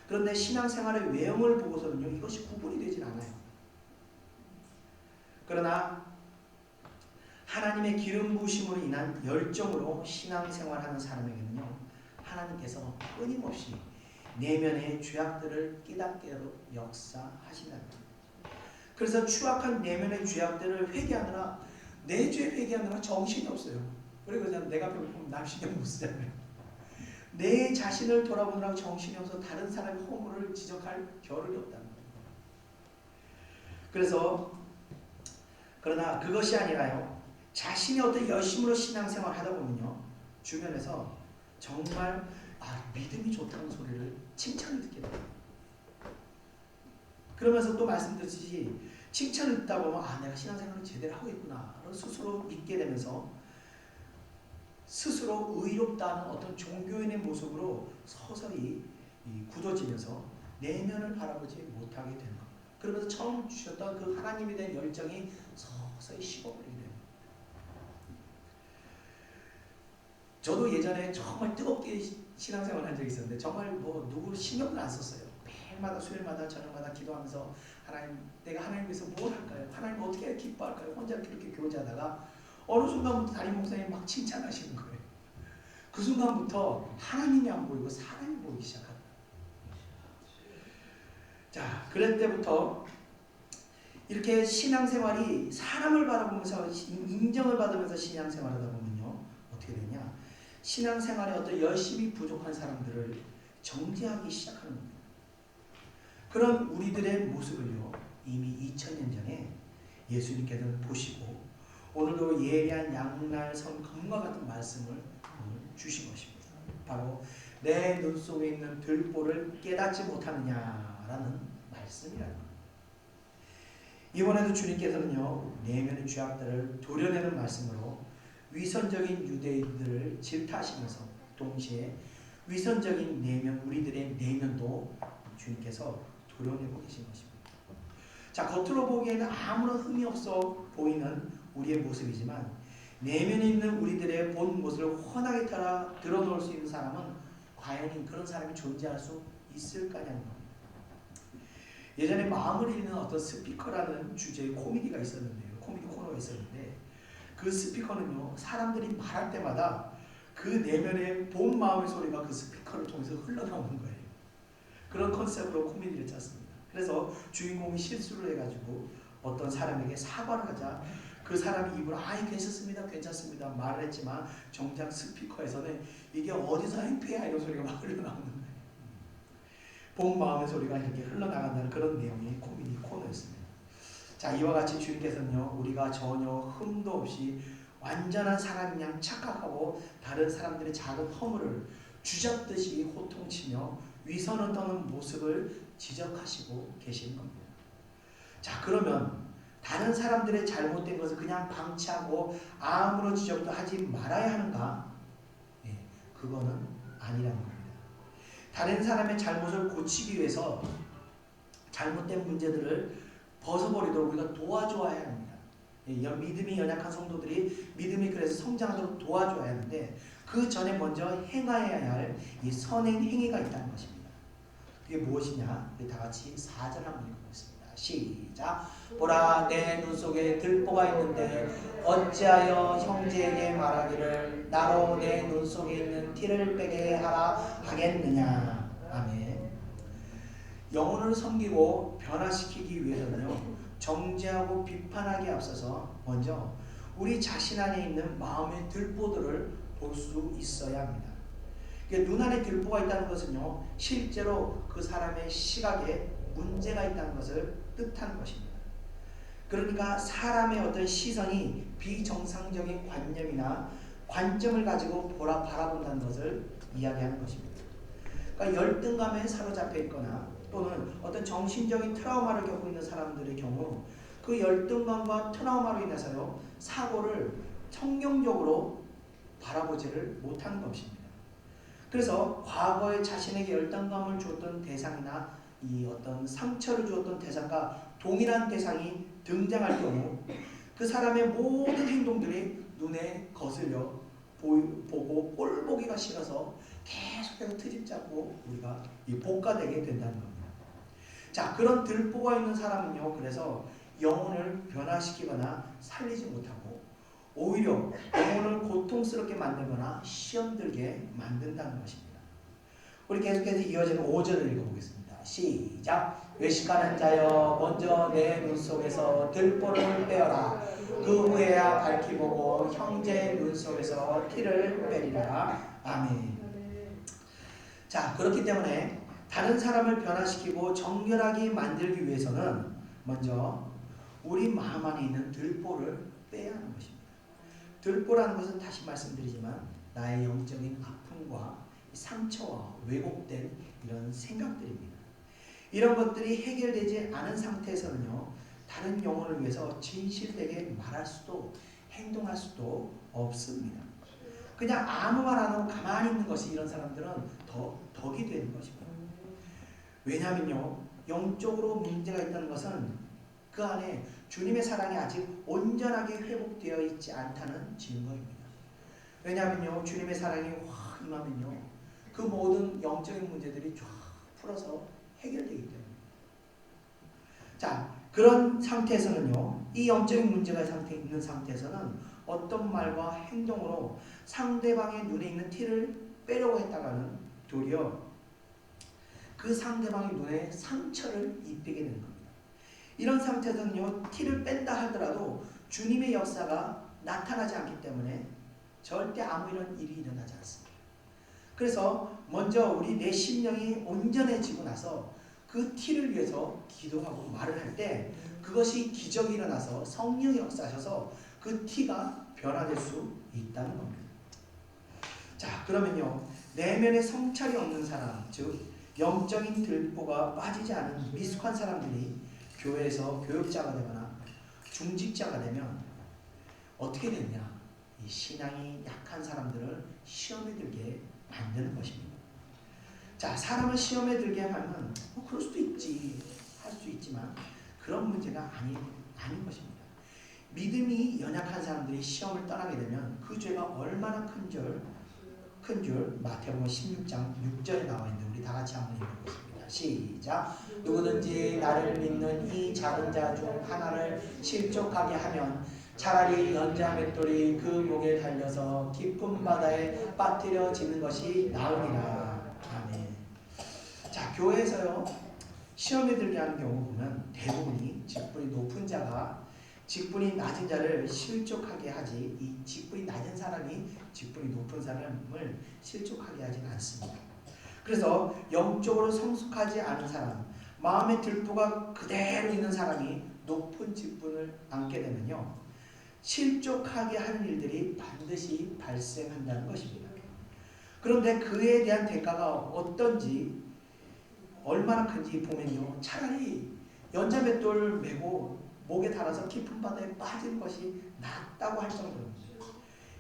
A: 그런데 신앙생활의 외형을 보고서는요, 이것이 구분이 되질 않아요. 그러나 하나님의 기름 부으심으로 인한 열정으로 신앙생활하는 사람에게는요, 하나님께서 끊임없이 내면의 죄악들을 깨닫게 하도록 역사하신다는 겁니다. 그래서 추악한 내면의 죄악들을 회개하느라, 내 죄 회개하느라 정신이 없어요. 그리고 내가 배고프면 남 신경 못 쓰잖아요. 내 자신을 돌아보느라고 정신이 없어서 다른 사람의 허물을 지적할 겨를이 없다는 거예요. 그러나 그것이 아니라요, 자신이 어떤 열심으로 신앙생활 하다 보면요, 주변에서 정말 믿음이 좋다는 소리를 칭찬을 듣게 돼요. 그러면서 또 말씀드렸듯이 칭찬을 듣다 보면 내가 신앙생활을 제대로 하고 있구나 스스로 믿게 되면서 스스로 의롭다는 어떤 종교인의 모습으로 서서히 굳어지면서 내면을 바라보지 못하게 되는 겁니다. 그러면서 처음 주셨던 그 하나님에 대한 열정이 서서히 식어버리게 됩니다. 저도 예전에 정말 뜨겁게 신앙생활 한 적이 있었는데 정말 누구 신경도 안 썼어요. 매일마다 수요일마다 저녁마다 기도하면서 하나님, 내가 하나님 위해서 뭘 할까요? 하나님 어떻게 기뻐할까요? 혼자 이렇게 교제하다가 어느 순간부터 담임 목사님이 막 칭찬하시는 거예요. 그 순간부터 하나님이 안 보이고 사람이 보이기 시작합니다. 자, 그럴 때부터 이렇게 신앙생활이 사람을 바라보면서 인정을 받으면서 신앙생활하다 보면요, 어떻게 되냐, 신앙생활에 어떤 열심히 부족한 사람들을 정죄하기 시작하는 겁니다. 그런 우리들의 모습을요, 이미 2000년 전에 예수님께서는 보시고 오늘도 예리한 양날 검과 같은 말씀을 주신 것입니다. 바로 내 눈 속에 있는 들보를 깨닫지 못하느냐라는 말씀이라는 겁니다. 이번에도 주님께서는요, 내면의 죄악들을 도려내는 말씀으로 위선적인 유대인들을 질타하시면서 동시에 위선적인 내면, 우리들의 내면도 주님께서 도려내고 계신 것입니다. 자, 겉으로 보기에는 아무런 흠이 없어 보이는 우리의 모습이지만 내면에 있는 우리들의 본 모습을 훤하게 드러놓을 수 있는 사람은 과연 그런 사람이 존재할 수 있을까냐는 겁니다. 예전에 마음을 읽는 어떤 스피커라는 주제의 코미디가 있었는데요. 코미디 코너가 있었는데 그 스피커는요, 사람들이 말할 때마다 그 내면의 본 마음의 소리가 그 스피커를 통해서 흘러나오는 거예요. 그런 컨셉으로 코미디를 짰습니다. 그래서 주인공이 실수를 해가지고 어떤 사람에게 사과를 하자 그 사람이 입으로 괜찮습니다 말을 했지만 정작 스피커에서는 이게 어디서 행패야 이런 소리가 막 흘러나오는 거예요. 본 마음의 소리가 이렇게 흘러나간다는 그런 내용의 코미디 코너였습니다. 자, 이와 같이 주님께서는요, 우리가 전혀 흠도 없이 완전한 사람인 양 착각하고 다른 사람들의 작은 허물을 쥐잡듯이 호통치며 위선을 떠는 모습을 지적하시고 계시는 겁니다. 자, 그러면 다른 사람들의 잘못된 것을 그냥 방치하고 아무런 지적도 하지 말아야 하는가? 그거는 아니라는 겁니다. 다른 사람의 잘못을 고치기 위해서 잘못된 문제들을 벗어버리도록 우리가 도와줘야 합니다. 믿음이 연약한 성도들이 믿음이 그래서 성장하도록 도와줘야 하는데 그 전에 먼저 행하여야 할 이 선행 행위가 있다는 것입니다. 그게 무엇이냐? 우리 다 같이 4절 한번 읽어보겠습니다. 시작. 보라, 내 눈 속에 들보가 있는데 어찌하여 형제에게 말하기를 나로 내 눈 속에 있는 티를 빼게 하라 하겠느냐. 아멘. 영혼을 섬기고 변화시키기 위해서는요, 정죄하고 비판하기에 앞서서 먼저 우리 자신 안에 있는 마음의 들보들을 볼 수 있어야 합니다. 눈 안에 들보가 있다는 것은요, 실제로 그 사람의 시각에 문제가 있다는 것을 뜻하는 것입니다. 그러니까 사람의 어떤 시선이 비정상적인 관념이나 관점을 가지고 바라본다는 것을 이야기하는 것입니다. 그러니까 열등감에 사로잡혀 있거나 또는 어떤 정신적인 트라우마를 겪고 있는 사람들의 경우 그 열등감과 트라우마로 인해서요, 사고를 성경적으로 바라보지를 못하는 것입니다. 그래서 과거에 자신에게 열등감을 주었던 대상이나 이 어떤 상처를 주었던 대상과 동일한 대상이 등장할 경우 그 사람의 모든 행동들이 눈에 거슬려 보고 꼴보기가 싫어서 계속해서 트집 잡고 우리가 복가되게 된다는 겁니다. 자, 그런 들보가 있는 사람은요, 그래서 영혼을 변화시키거나 살리지 못하고 오히려 영혼을 고통스럽게 만들거나 시험들게 만든다는 것입니다. 우리 계속해서 이어지는 5절을 읽어보겠습니다. 시작. 외식하는 자여 먼저 내 눈 속에서 들보를 빼어라. 그 후에야 밝히 보고 형제의 눈 속에서 티를 빼리라. 아멘. 자, 그렇기 때문에 다른 사람을 변화시키고 정결하게 만들기 위해서는 먼저 우리 마음 안에 있는 들보를 빼야 하는 것입니다. 들보라는 것은 다시 말씀드리지만 나의 영적인 아픔과 상처와 왜곡된 이런 생각들입니다. 이런 것들이 해결되지 않은 상태에서는요, 다른 영혼을 위해서 진실되게 말할 수도 행동할 수도 없습니다. 그냥 아무 말 안 하고 가만히 있는 것이 이런 사람들은 덕이 되는 것입니다. 왜냐하면요, 영적으로 문제가 있다는 것은 그 안에 주님의 사랑이 아직 온전하게 회복되어 있지 않다는 증거입니다. 왜냐하면요, 주님의 사랑이 확 임하면요, 그 모든 영적인 문제들이 쫙 풀어서 해결되기 때문입니다. 자, 그런 상태에서는요, 이 영적인 문제가 있는 상태에서는 어떤 말과 행동으로 상대방의 눈에 있는 티를 빼려고 했다가는 도리어 그 상대방의 눈에 상처를 입히게 되는 겁니다. 이런 상태에서는요, 티를 뺀다 하더라도 주님의 역사가 나타나지 않기 때문에 절대 아무 이런 일이 일어나지 않습니다. 그래서 먼저 내 심령이 온전해지고 나서 그 티를 위해서 기도하고 말을 할 때 그것이 기적이 일어나서 성령이 역사하셔서 그 티가 변화될 수 있다는 겁니다. 자, 그러면요, 내면에 성찰이 없는 사람, 즉 영적인 들보가 빠지지 않은 미숙한 사람들이 교회에서 교육자가 되거나 중직자가 되면 어떻게 되느냐? 이 신앙이 약한 사람들을 시험에 들게 만드는 것입니다. 자, 사람을 시험에 들게 하면 그럴 수도 있지, 할 수 있지만 그런 문제가 아닌 것입니다. 믿음이 연약한 사람들이 시험을 떠나게 되면 그 죄가 얼마나 큰 줄 마태복음 16장 6절에 나와 있는데 우리 다 같이 한번 읽어보겠습니다. 시작. 누구든지 나를 믿는 이 작은 자 중 하나를 실족하게 하면 차라리 연자 맷돌이 그 목에 달려서 깊은 바다에 빠뜨려지는 것이 나으니라. 아멘. 자, 교회에서요, 시험에 들게 하는 경우 보면 대부분이 직분이 높은 자가 직분이 낮은 자를 실족하게 하지, 이 직분이 낮은 사람이 직분이 높은 사람을 실족하게 하지는 않습니다. 그래서 영적으로 성숙하지 않은 사람, 마음의 들보가 그대로 있는 사람이 높은 직분을 안게 되면요, 실족하게 하는 일들이 반드시 발생한다는 것입니다. 그런데 그에 대한 대가가 어떤지, 얼마나 큰지 보면요, 차라리 연자맷돌 메고 목에 달아서 깊은 바다에 빠진 것이 낫다고 할 정도입니다.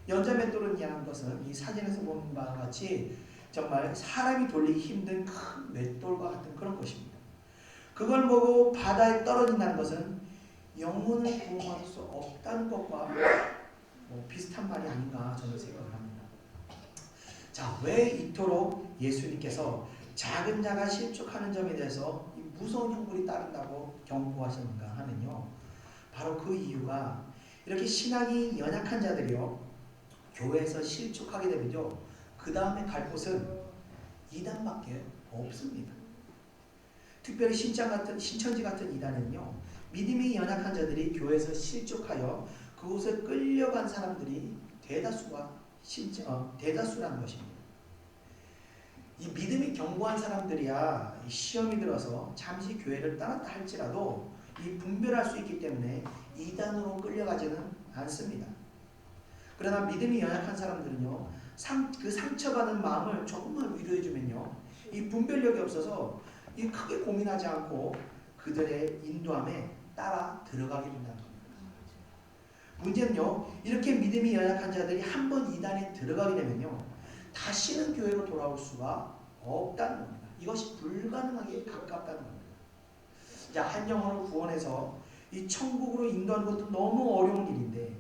A: 연자맷돌이라는 것은 이 사진에서 보는 바와 같이 정말 사람이 돌리기 힘든 큰 맷돌과 같은 그런 것입니다. 그걸 보고 바다에 떨어진다는 것은 영혼을 구원할 수 없다는 것과 비슷한 말이 아닌가 저는 생각을 합니다. 자, 왜 이토록 예수님께서 작은 자가 실족하는 점에 대해서 무서운 형벌이 따른다고 경고하셨는가 하면요, 바로 그 이유가 이렇게 신앙이 연약한 자들이요, 교회에서 실족하게 되면요, 그 다음에 갈 곳은 이단밖에 없습니다. 특별히 신천지 같은 이단은요, 믿음이 연약한 자들이 교회에서 실족하여 그곳에 끌려간 사람들이 대다수라는 것입니다. 이 믿음이 견고한 사람들이야 이 시험이 들어서 잠시 교회를 떠났다 할지라도 이 분별할 수 있기 때문에 이단으로 끌려가지는 않습니다. 그러나 믿음이 연약한 사람들은요, 그 상처받은 마음을 조금만 위로해주면요, 이 분별력이 없어서 이 크게 고민하지 않고 그들의 인도함에 따라 들어가게 된다는 겁니다. 문제는요, 이렇게 믿음이 연약한 자들이 한번 이단에 들어가게 되면요, 다시는 교회로 돌아올 수가 없다는 겁니다. 이것이 불가능하게 가깝다는 겁니다. 자, 한 영혼을 구원해서 이 천국으로 인도하는 것도 너무 어려운 일인데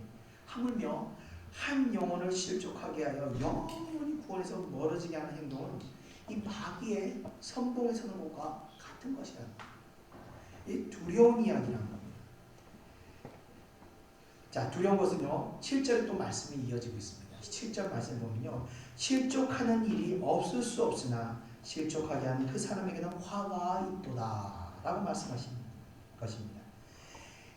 A: 하물며 한 영혼을 실족하게 하여 영원히 구원해서 멀어지게 하는 행동은 이 마귀의 선봉에 서는 것과 같은 것이라는 거예요. 이 두려운 이야기라는 겁니다. 자, 두려운 것은요, 7절에 또 말씀이 이어지고 있습니다. 7절 말씀 보면요, 실족하는 일이 없을 수 없으나 실족하게 하는 그 사람에게는 화가 있도다 라고 말씀하시는 것입니다.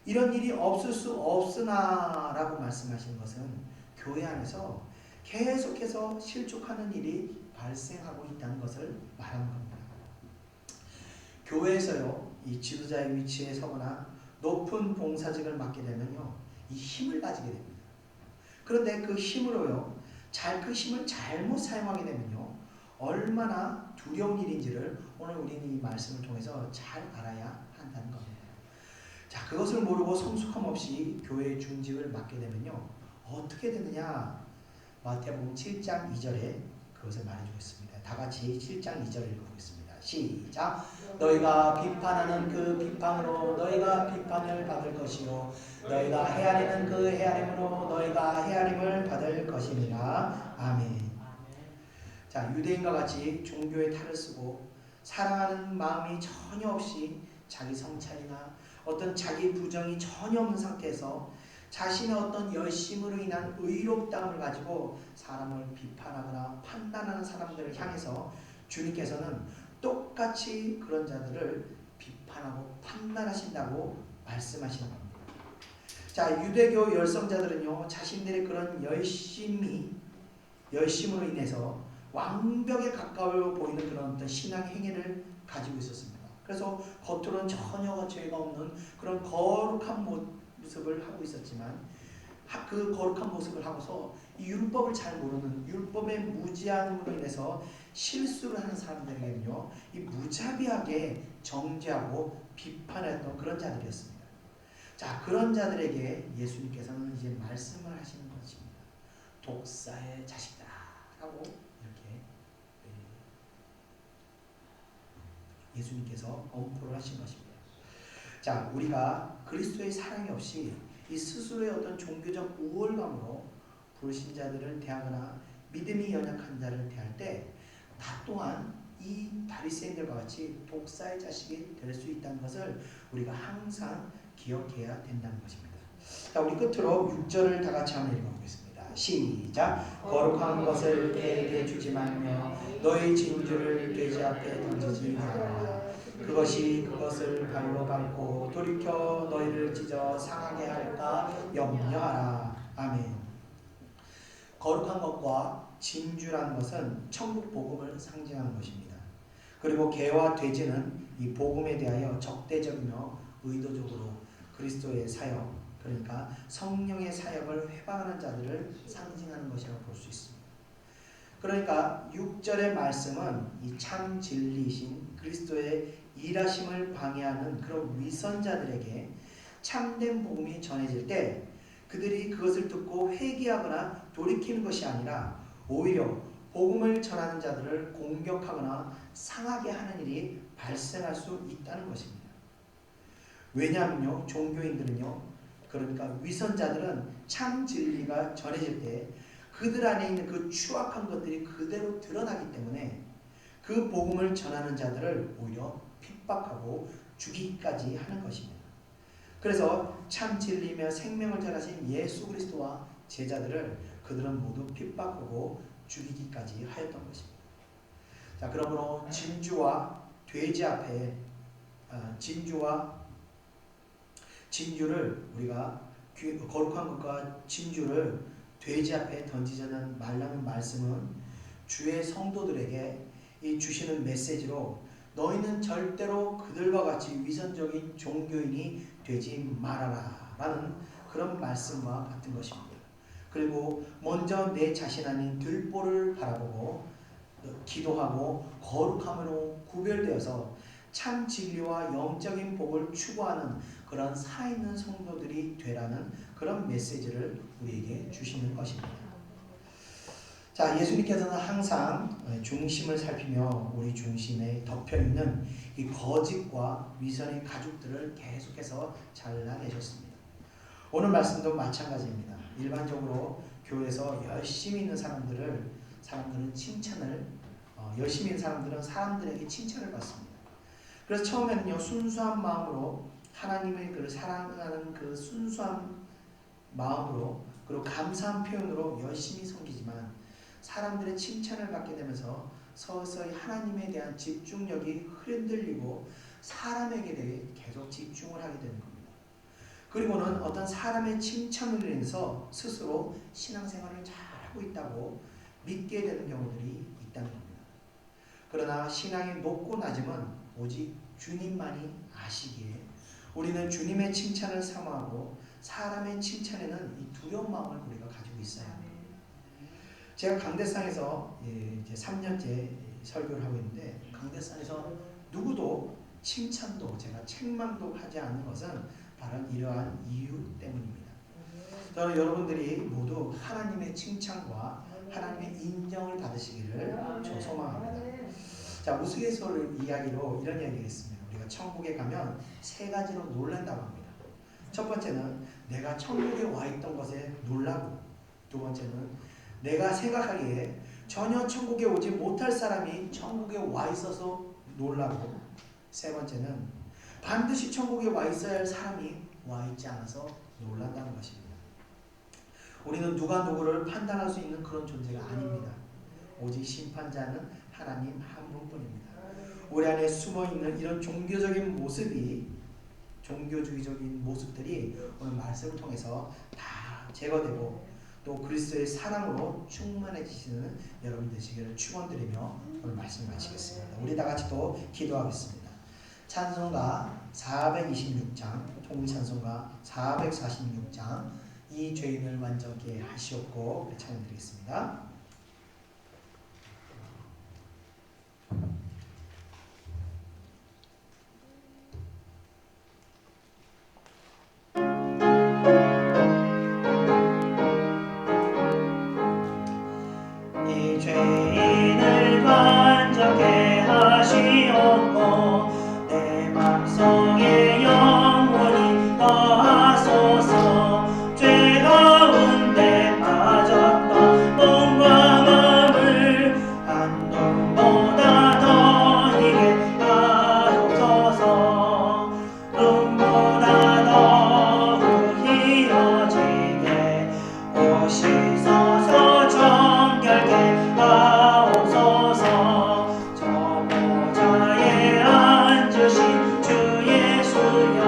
A: 이런 일이 없을 수 없으나 라고 말씀하시는 것은 교회 안에서 계속해서 실족하는 일이 발생하고 있다는 것을 말하는 겁니다. 교회에서요, 이 지도자의 위치에 서거나 높은 봉사직을 맡게 되면요, 이 힘을 가지게 됩니다. 그런데 그 힘으로요, 그 힘을 잘못 사용하게 되면요, 얼마나 두려운 일인지를 오늘 우리는 이 말씀을 통해서 잘 알아야 한다는 겁니다. 자, 그것을 모르고 성숙함 없이 교회의 중직을 맡게 되면요, 어떻게 되느냐? 마태복음 7장 2절에 그것을 말해주고 있습니다. 다 같이 7장 2절을 읽어보겠습니다. 시작. 너희가 비판하는 그 비판으로 너희가 비판을 받을 것이요 너희가 헤아리는 그 헤아림으로 너희가 헤아림을 받을 것이니라. 아멘. 자, 유대인과 같이 종교의 탈을 쓰고 사랑하는 마음이 전혀 없이 자기 성찰이나 어떤 자기 부정이 전혀 없는 상태에서 자신의 어떤 열심으로 인한 의롭다함을 가지고 사람을 비판하거나 판단하는 사람들을 향해서 주님께서는 똑같이 그런 자들을 비판하고 판단하신다고 말씀하시는 겁니다. 자, 유대교 열성자들은요, 자신들의 그런 열심으로 인해서 완벽에 가까워 보이는 그런 어떤 신앙 행위를 가지고 있었습니다. 그래서 겉으로는 전혀 죄가 없는 그런 거룩한 모습을 하고 있었지만 그 거룩한 모습을 하고서 이 율법을 잘 모르는 율법의 무지함으로 인해서 실수를 하는 사람들에게는요, 이 무자비하게 정죄하고 비판했던 그런 자들이었습니다. 자, 그런 자들에게 예수님께서는 이제 말씀을 하시는 것입니다. 독사의 자식들아 라고 이렇게 예수님께서 엄포를 하신 것입니다. 자, 우리가 그리스도의 사랑이 없이 이 스스로의 어떤 종교적 우월감으로 불신자들을 대하거나 믿음이 연약한 자를 대할 때 나 또한 이 바리새인들과 같이 독사의 자식이 될 수 있다는 것을 우리가 항상 기억해야 된다는 것입니다. 자, 우리 끝으로 6절을 다 같이 한번 읽어보겠습니다. 시작. 거룩한 것을 개에게 주지 말며 너희 진주를 돼지 앞에 던지지 말라. 그것이 그것을 발로 밟고 돌이켜 너희를 찢어 상하게 할까 염려하라. 아멘. 거룩한 것과 진주라는 것은 천국 복음을 상징하는 것입니다. 그리고 개와 돼지는 이 복음에 대하여 적대적이며 의도적으로 그리스도의 사역, 그러니까 성령의 사역을 회방하는 자들을 상징하는 것이라고 볼 수 있습니다. 그러니까 6절의 말씀은 이 참 진리이신 그리스도의 일하심을 방해하는 그런 위선자들에게 참된 복음이 전해질 때 그들이 그것을 듣고 회개하거나 돌이키는 것이 아니라 오히려 복음을 전하는 자들을 공격하거나 상하게 하는 일이 발생할 수 있다는 것입니다. 왜냐하면요, 종교인들은요, 그러니까 위선자들은 참 진리가 전해질 때 그들 안에 있는 그 추악한 것들이 그대로 드러나기 때문에 그 복음을 전하는 자들을 오히려 핍박하고 죽이기까지 하는 것입니다. 그래서 참 진리며 생명을 전하신 예수 그리스도와 제자들을 그들은 모두 핍박하고 죽이기까지 하였던 것입니다. 자, 그러므로 진주와 돼지 앞에 진주를 우리가 거룩한 것과 진주를 돼지 앞에 던지자는 말라는 말씀은 주의 성도들에게 이 주시는 메시지로 너희는 절대로 그들과 같이 위선적인 종교인이 되지 말아라 라는 그런 말씀과 같은 것입니다. 그리고 먼저 내 자신 아닌 들보를 바라보고 기도하고 거룩함으로 구별되어서 참 진리와 영적인 복을 추구하는 그런 살아있는 성도들이 되라는 그런 메시지를 우리에게 주시는 것입니다. 자, 예수님께서는 항상 중심을 살피며 우리 중심에 덮여있는 이 거짓과 위선의 가죽들을 계속해서 잘라내셨습니다. 오늘 말씀도 마찬가지입니다. 일반적으로 교회에서 열심히 있는 사람들은 칭찬을 열심히 있는 사람들은 사람들에게 칭찬을 받습니다. 그래서 처음에는요 순수한 마음으로 하나님의 그 사랑하는 그 순수한 마음으로 그리고 감사한 표현으로 열심히 섬기지만 사람들의 칭찬을 받게 되면서 서서히 하나님에 대한 집중력이 흔들리고 사람에게 대해 계속 집중을 하게 되는 겁니다. 그리고는 어떤 사람의 칭찬을 인해서 스스로 신앙생활을 잘하고 있다고 믿게 되는 경우들이 있다는 겁니다. 그러나 신앙의 높고 낮음은 오직 주님만이 아시기에 우리는 주님의 칭찬을 사모하고 사람의 칭찬에는 이 두려운 마음을 우리가 가지고 있어야 합니다. 제가 강대상에서 이제 3년째 설교를 하고 있는데 강대상에서 누구도 칭찬도 제가 책망도 하지 않는 것은 바로 이러한 이유 때문입니다. 저는 여러분들이 모두 하나님의 칭찬과 하나님의 인정을 받으시기를 저 소망합니다. 자, 우스갯소리 이야기로 이런 이야기가 있습니다. 우리가 천국에 가면 세 가지로 놀란다고 합니다. 첫 번째는 내가 천국에 와 있던 것에 놀라고, 두 번째는 내가 생각하기에 전혀 천국에 오지 못할 사람이 천국에 와 있어서 놀라고, 세 번째는 반드시 천국에 와 있어야 할 사람이 와 있지 않아서 놀란다는 것입니다. 우리는 누가 누구를 판단할 수 있는 그런 존재가 아닙니다. 오직 심판자는 하나님 한 분뿐입니다. 우리 안에 숨어있는 이런 종교적인 모습이, 종교주의적인 모습들이 오늘 말씀을 통해서 다 제거되고 또 그리스도의 사랑으로 충만해지시는 여러분 되시기를 축원드리며 오늘 말씀을 마치겠습니다. 우리 다 같이 또 기도하겠습니다. 찬송가 426장, 통일찬송가 446장, 이 죄인을 완전케 하시옵고 찬양드리겠습니다.
B: 이 죄인을 완전케 하시옵고 내 맘속에 영원히 거하소서. 죄 가운데 빠졌던 몸과 마음을 한눈보다 더 희게 하옵소서. 눈보다 더욱 희어지게 오시소서. 정결케 하옵소서. 저 보좌에 앉으신 주 예수여,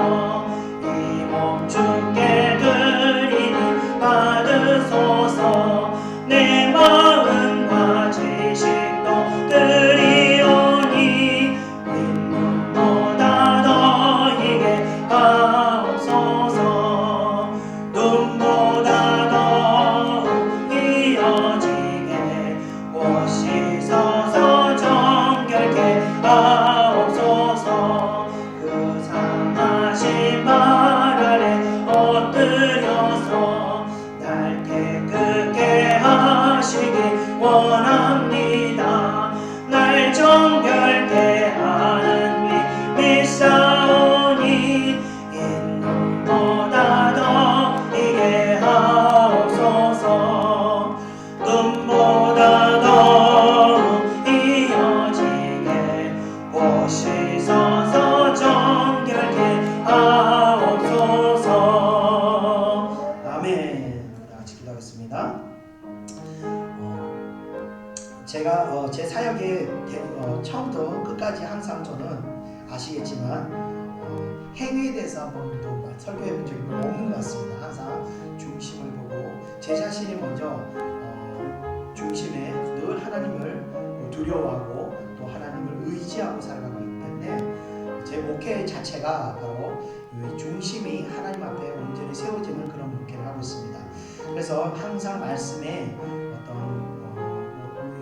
B: 이 몸 주께 드리니 받으소서. 내 마음과 지식도 드리오니 윗눈보다 더 희게 하옵소서. 눈보다 더욱 희어지게 오시소서. 정결케 하옵소서. 그 상하신 발 아래 엎드려서 날 깨끗게 하시기 원합니다. 날 정결케 하는 미 믿사오니 인눈보다 더 희게 하옵소서. 눈보다 더욱 희어지게 오시소서. 정결케 하옵소서.
A: 아멘. 다 같이 기도하겠습니다. 제가 제 사역의 처음부터 끝까지 항상 저는 아시겠지만 행위에 대해서 한번 또 설교해 본 적이 없는 것 같습니다. 항상 중심을 보고 제 자신이 먼저 중심에 늘 하나님을 두려워하고 또 하나님을 의지하고 살아가고 있기 때문에 제 목회 자체가 바로 이 중심이 하나님 앞에 온전히 세워지는 그런 목회를 하고 있습니다. 그래서 항상 말씀에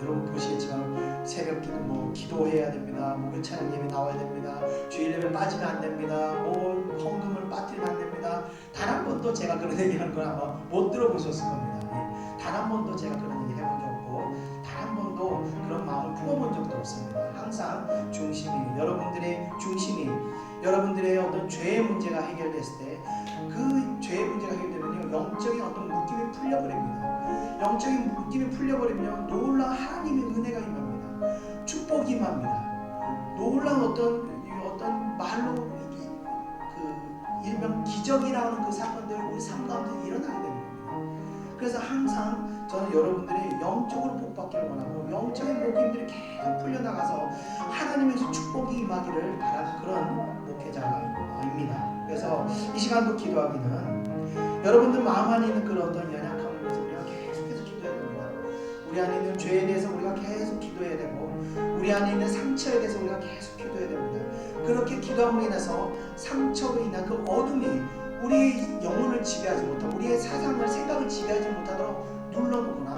A: 여러분 보시겠지만 새벽 기도 기도해야 됩니다. 목요 찬양 예배 나와야 됩니다. 주일 예배 빠지면 안 됩니다. 헌금을 빠뜨리면 안 됩니다. 단 한 번도 제가 그런 얘기하는 걸 아마 못 들어보셨을 겁니다. 단 한 번도 제가 그런 얘기 해본 적 없고 단 한 번도 그런 마음을 품어본 적도 없습니다. 항상 중심이 여러분들의 어떤 죄의 문제가 해결됐을 때 그 죄의 문제가 해결되면요 영적인 어떤 묶임이 풀려버립니다. 영적인 묶임이 풀려버리면 놀라운 하나님의 은혜가 임합니다. 축복이 임합니다. 놀라운 어떤 말로 일명 기적이라는 그 사건들이 우리 삶 가운데 일어나게 됩니다. 그래서 항상 저는 여러분들이 영적으로 복받기를 원하고 영적인 목임들이 계속 풀려나가서 하나님에서 축복이 임하기를 바라는 그런 목회자입니다. 그래서 이 시간도 기도하기는 여러분들 마음 안에 있는 그런 어떤 연약함을 위해서 우리가 계속해서 기도해야 됩니다. 우리 안에 있는 죄에 대해서 우리가 계속 기도해야 되고 우리 안에 있는 상처에 대해서 우리가 계속 기도해야 됩니다. 그렇게 기도함으로 인해서 상처로 인한 그 어둠이 우리의 영혼을 지배하지 못하고 우리의 사상을 생각을 지배하지 못하도록 눌러놓거나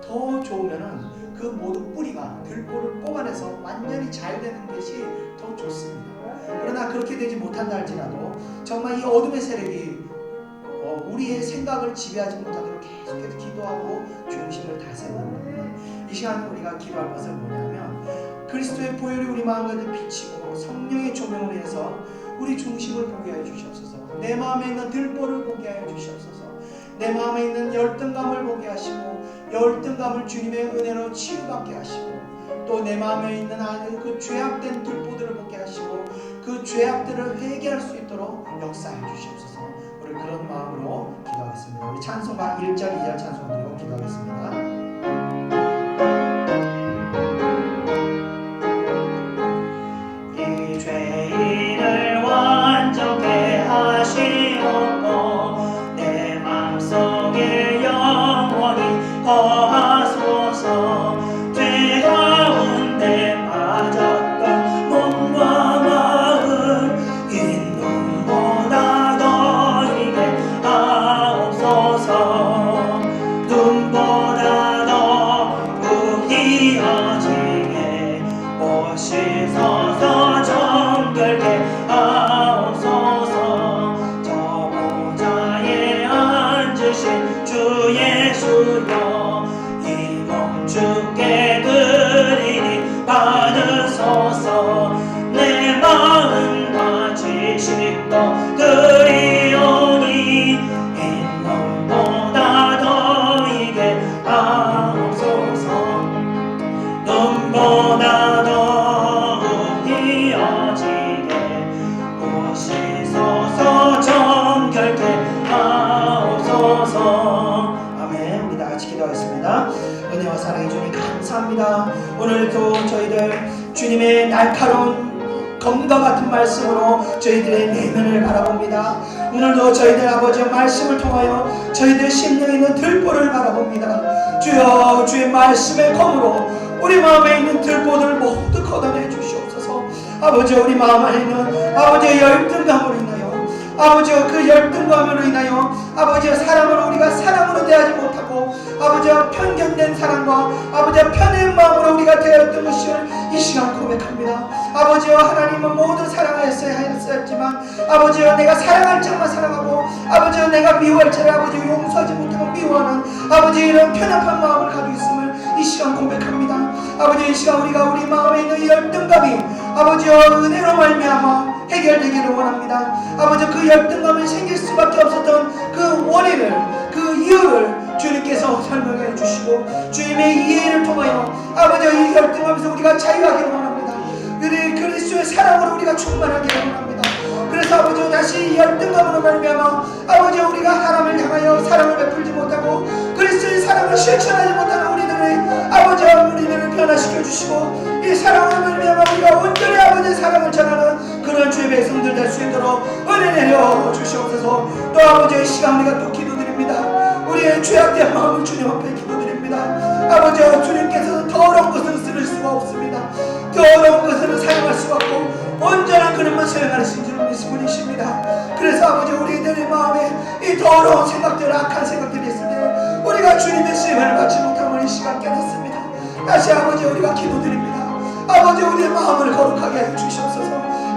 A: 더 좋으면은 그 모든 뿌리가 들보를 뽑아내서 완전히 잘 되는 것이 더 좋습니다. 그러나 그렇게 되지 못한다 할지라도 정말 이 어둠의 세력이 우리의 생각을 지배하지 못하도록 계속해서 기도하고 중심을 다스리는 겁니다. 이 시간 우리가 기도할 것은 뭐냐면 그리스도의 보혈이 우리 마음가운데 비치고 성령의 조명으로 인해서 우리 중심을 보게 하여 주시옵소서. 내 마음에 있는 들보를 보게 하여 주시옵소서. 내 마음에 있는 열등감을 보게 하시고 열등감을 주님의 은혜로 치유받게 하시고 또 내 마음에 있는 그 죄악된 들보들을 보게 하시고 그 죄악들을 회개할 수 있도록 역사해 주시옵소서. 우리 그런 마음으로 기도하겠습니다. 우리 찬송가 1절 2절 찬송 드리고 기도하겠습니다.
B: 이 죄인을 완전케 하시옵고 내 마음속에 영원히 거하소서. 죄 가운데 빠졌던 몸과 마음 이 눈보다 더 이게 하옵소서. 눈보다 더 부히어지게 오시소서. 정결케 하옵소서. 저 보좌에 앉으신 주 예수여 이 몸 주께 드리니 받으소서. 내 마음과 지식도 드리오니 이 눈보다 더 이게 하옵소서. 눈보다 더 부히어지게 오시소서. 정결케 하옵소서.
A: 아멘. 우리 다 같이 기도하겠습니다. 은혜와 사랑해 주님 감사합니다. 오늘도 저희들 주님의 날카로운 검과 같은 말씀으로 저희들의 내면을 바라봅니다. 오늘도 저희들 아버지 말씀을 통하여 저희들 심령에 있는 들보를 바라봅니다. 주여 주의 말씀의 검으로 우리 마음에 있는 들보들 모두 걷어내 주시옵소서. 아버지 우리 마음 안에 있는 아버지의 열등감으로 인하여 아버지여 그 열등감으로 인하여 아버지여 사람을 우리가 사랑으로 대하지 못하고 아버지여 편견된 사랑과 아버지여 편의 마음으로 우리가 대했던 것을 이 시간 고백합니다. 아버지여 하나님은 모두 사랑하였어야 했지만 아버지여 내가 사랑할 자만 사랑하고 아버지여 내가 미워할 자를 아버지여 용서하지 못하고 미워하는 아버지 이런 편협한 마음을 가지고 있음을 이 시간 고백합니다. 아버지 이 시간 우리가 우리 마음에 있는 이 열등감이 아버지여 은혜로 말미암아 해결되기를 원합니다. 아버지 그 열등감이 생길 수밖에 없었던 그 원인을 그 이유를 주님께서 설명해 주시고 주님의 이해를 통하여 아버지 이 열등감에서 우리가 자유하기를 원합니다. 우리 그리스도의 사랑으로 우리가 충만하기를 원합니다. 그래서 아버지 다시 열등감으로 말미암아 아버지 우리가 사람을 향하여 사랑을 베풀지 못하고 그리스도의 사랑을 실천하지 못하는 우리들을 아버지 우리들을 변화시켜 주시고 이 사랑으로 말미암아 우리가 온전히 아버지의 사랑을 전하는 그런 그런 주의 백성들 될 수 있도록 은혜 내려 주시옵소서. 또 아버지 이 시간 우리가 또 기도드립니다. 우리의 죄악된 마음을 주님 앞에 기도드립니다. 아버지 주님께서는 더러운 것은 쓸 수가 없습니다. 더러운 것은 사용할 수가 없고 온전한 그릇만 사용하신 주는 분이십니다. 그래서 아버지 우리들의 마음에 이 더러운 생각들, 악한 생각들이 있을 때 우리가 주님의 쓰임을 받지 못함을 이 시간 깨닫습니다. 다시 아버지 우리가 기도드립니다. 아버지 우리의 마음을 거룩하게 해 주시옵소서.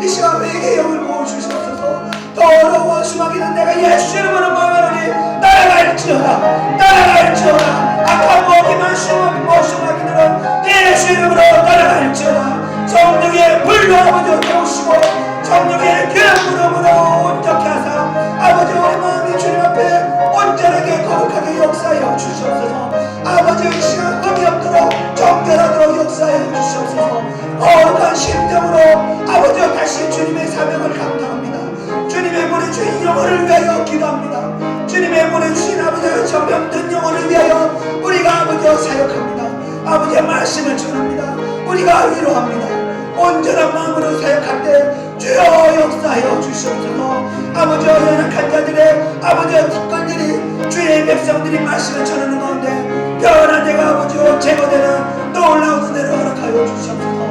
A: 이 시간 회개의 영을 모아 주시옵소서. 더러운 수마귀는 내가 예수 이름으로 마음하노니 따라갈지어다 따라갈지어다. 악한 먹이만 수마귀들은 예수 이름으로 따라갈지어다. 성령의 불로 아버지 태우시고 성령의 기름으로 온전케 하사 아버지 우리 마음이 주님 앞에 온전하게 거룩하게 역사하여 주시옵소서. 아버지 이 시간 흠이 없도록 정결하도록 역사하여 주시옵소서. 거룩한 심정으로 아버지 다시 주님의 사명을 감당합니다. 주님의 보내주신 영혼을 위하여 기도합니다. 주님의 보내주신 아버지의 전병든 영혼을 위하여 우리가 아버지 사역합니다. 아버지의 말씀을 전합니다. 우리가 위로합니다. 온전한 마음으로 사역할 때 주여 역사하여 주시옵소서. 아버지 연약한 자들의 아버지의 특권들이 주의 백성들이 말씀을 전하는 가운데 변한 데가 아버지요 제거되는 놀라운 은혜를 허락하여 주시옵소서.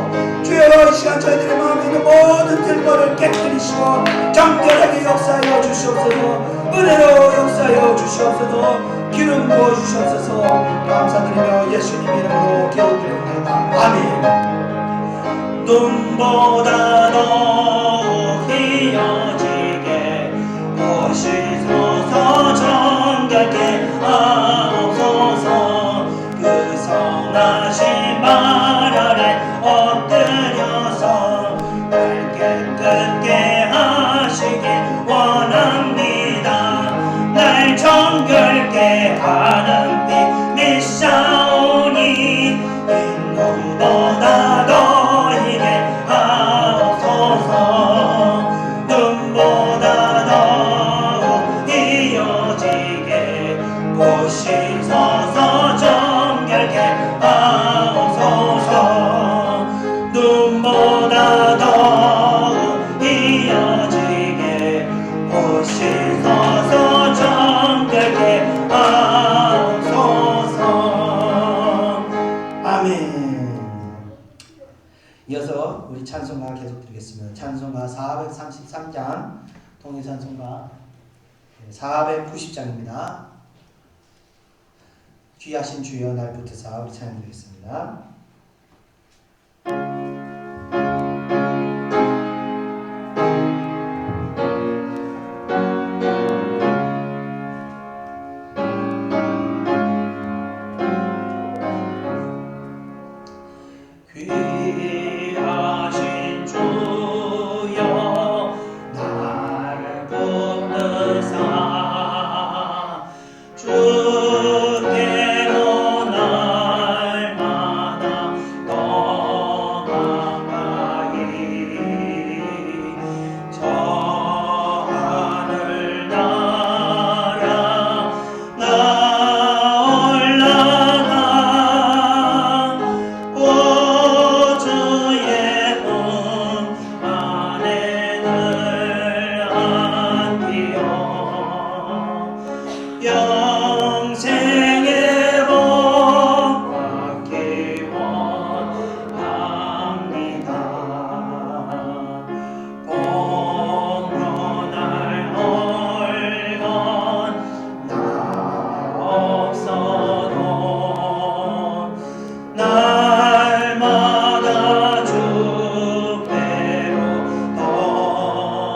A: 주여 이 시간 저희들의 마음에 있는 모든 들보를 깨뜨리시고 정결하게 역사하여 주시옵소서. 은혜로 역사하여 주시옵소서. 기름 부어 주시옵소서. 감사드리며 예수님 이름으로 기도드립니다. 아멘.
B: 눈보다 더욱 희어지게 보시소서. 정결케 하옵소서. 그 선하신 말 아래 엎드려서 깨끗게 하시길 원합니다. 날 정결케 하는 피 믿사오니 눈보다 더 눈보다 더욱 이어지게 보시소서. 정결케 하옵소서. 눈보다 더욱 이어지게 보시소서. 정결케 하옵소서.
A: 아멘. 이어서 우리 찬송가 계속 드리겠습니다. 찬송가 433장, 통일찬송가 490장입니다. 귀하신 주여 날 붙으사 우리 찬양 드리겠습니다.
B: 귀하신 주여 날 붙드사 주께로 날마다 더 가까이 저 하늘 나라 나 올라가 주의 품 안에 늘 안기어 영생의 복 받기 원합니다. 복로날 홀건 나 없어도 날마다 주께로 더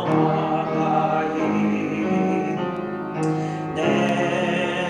B: 가까이 내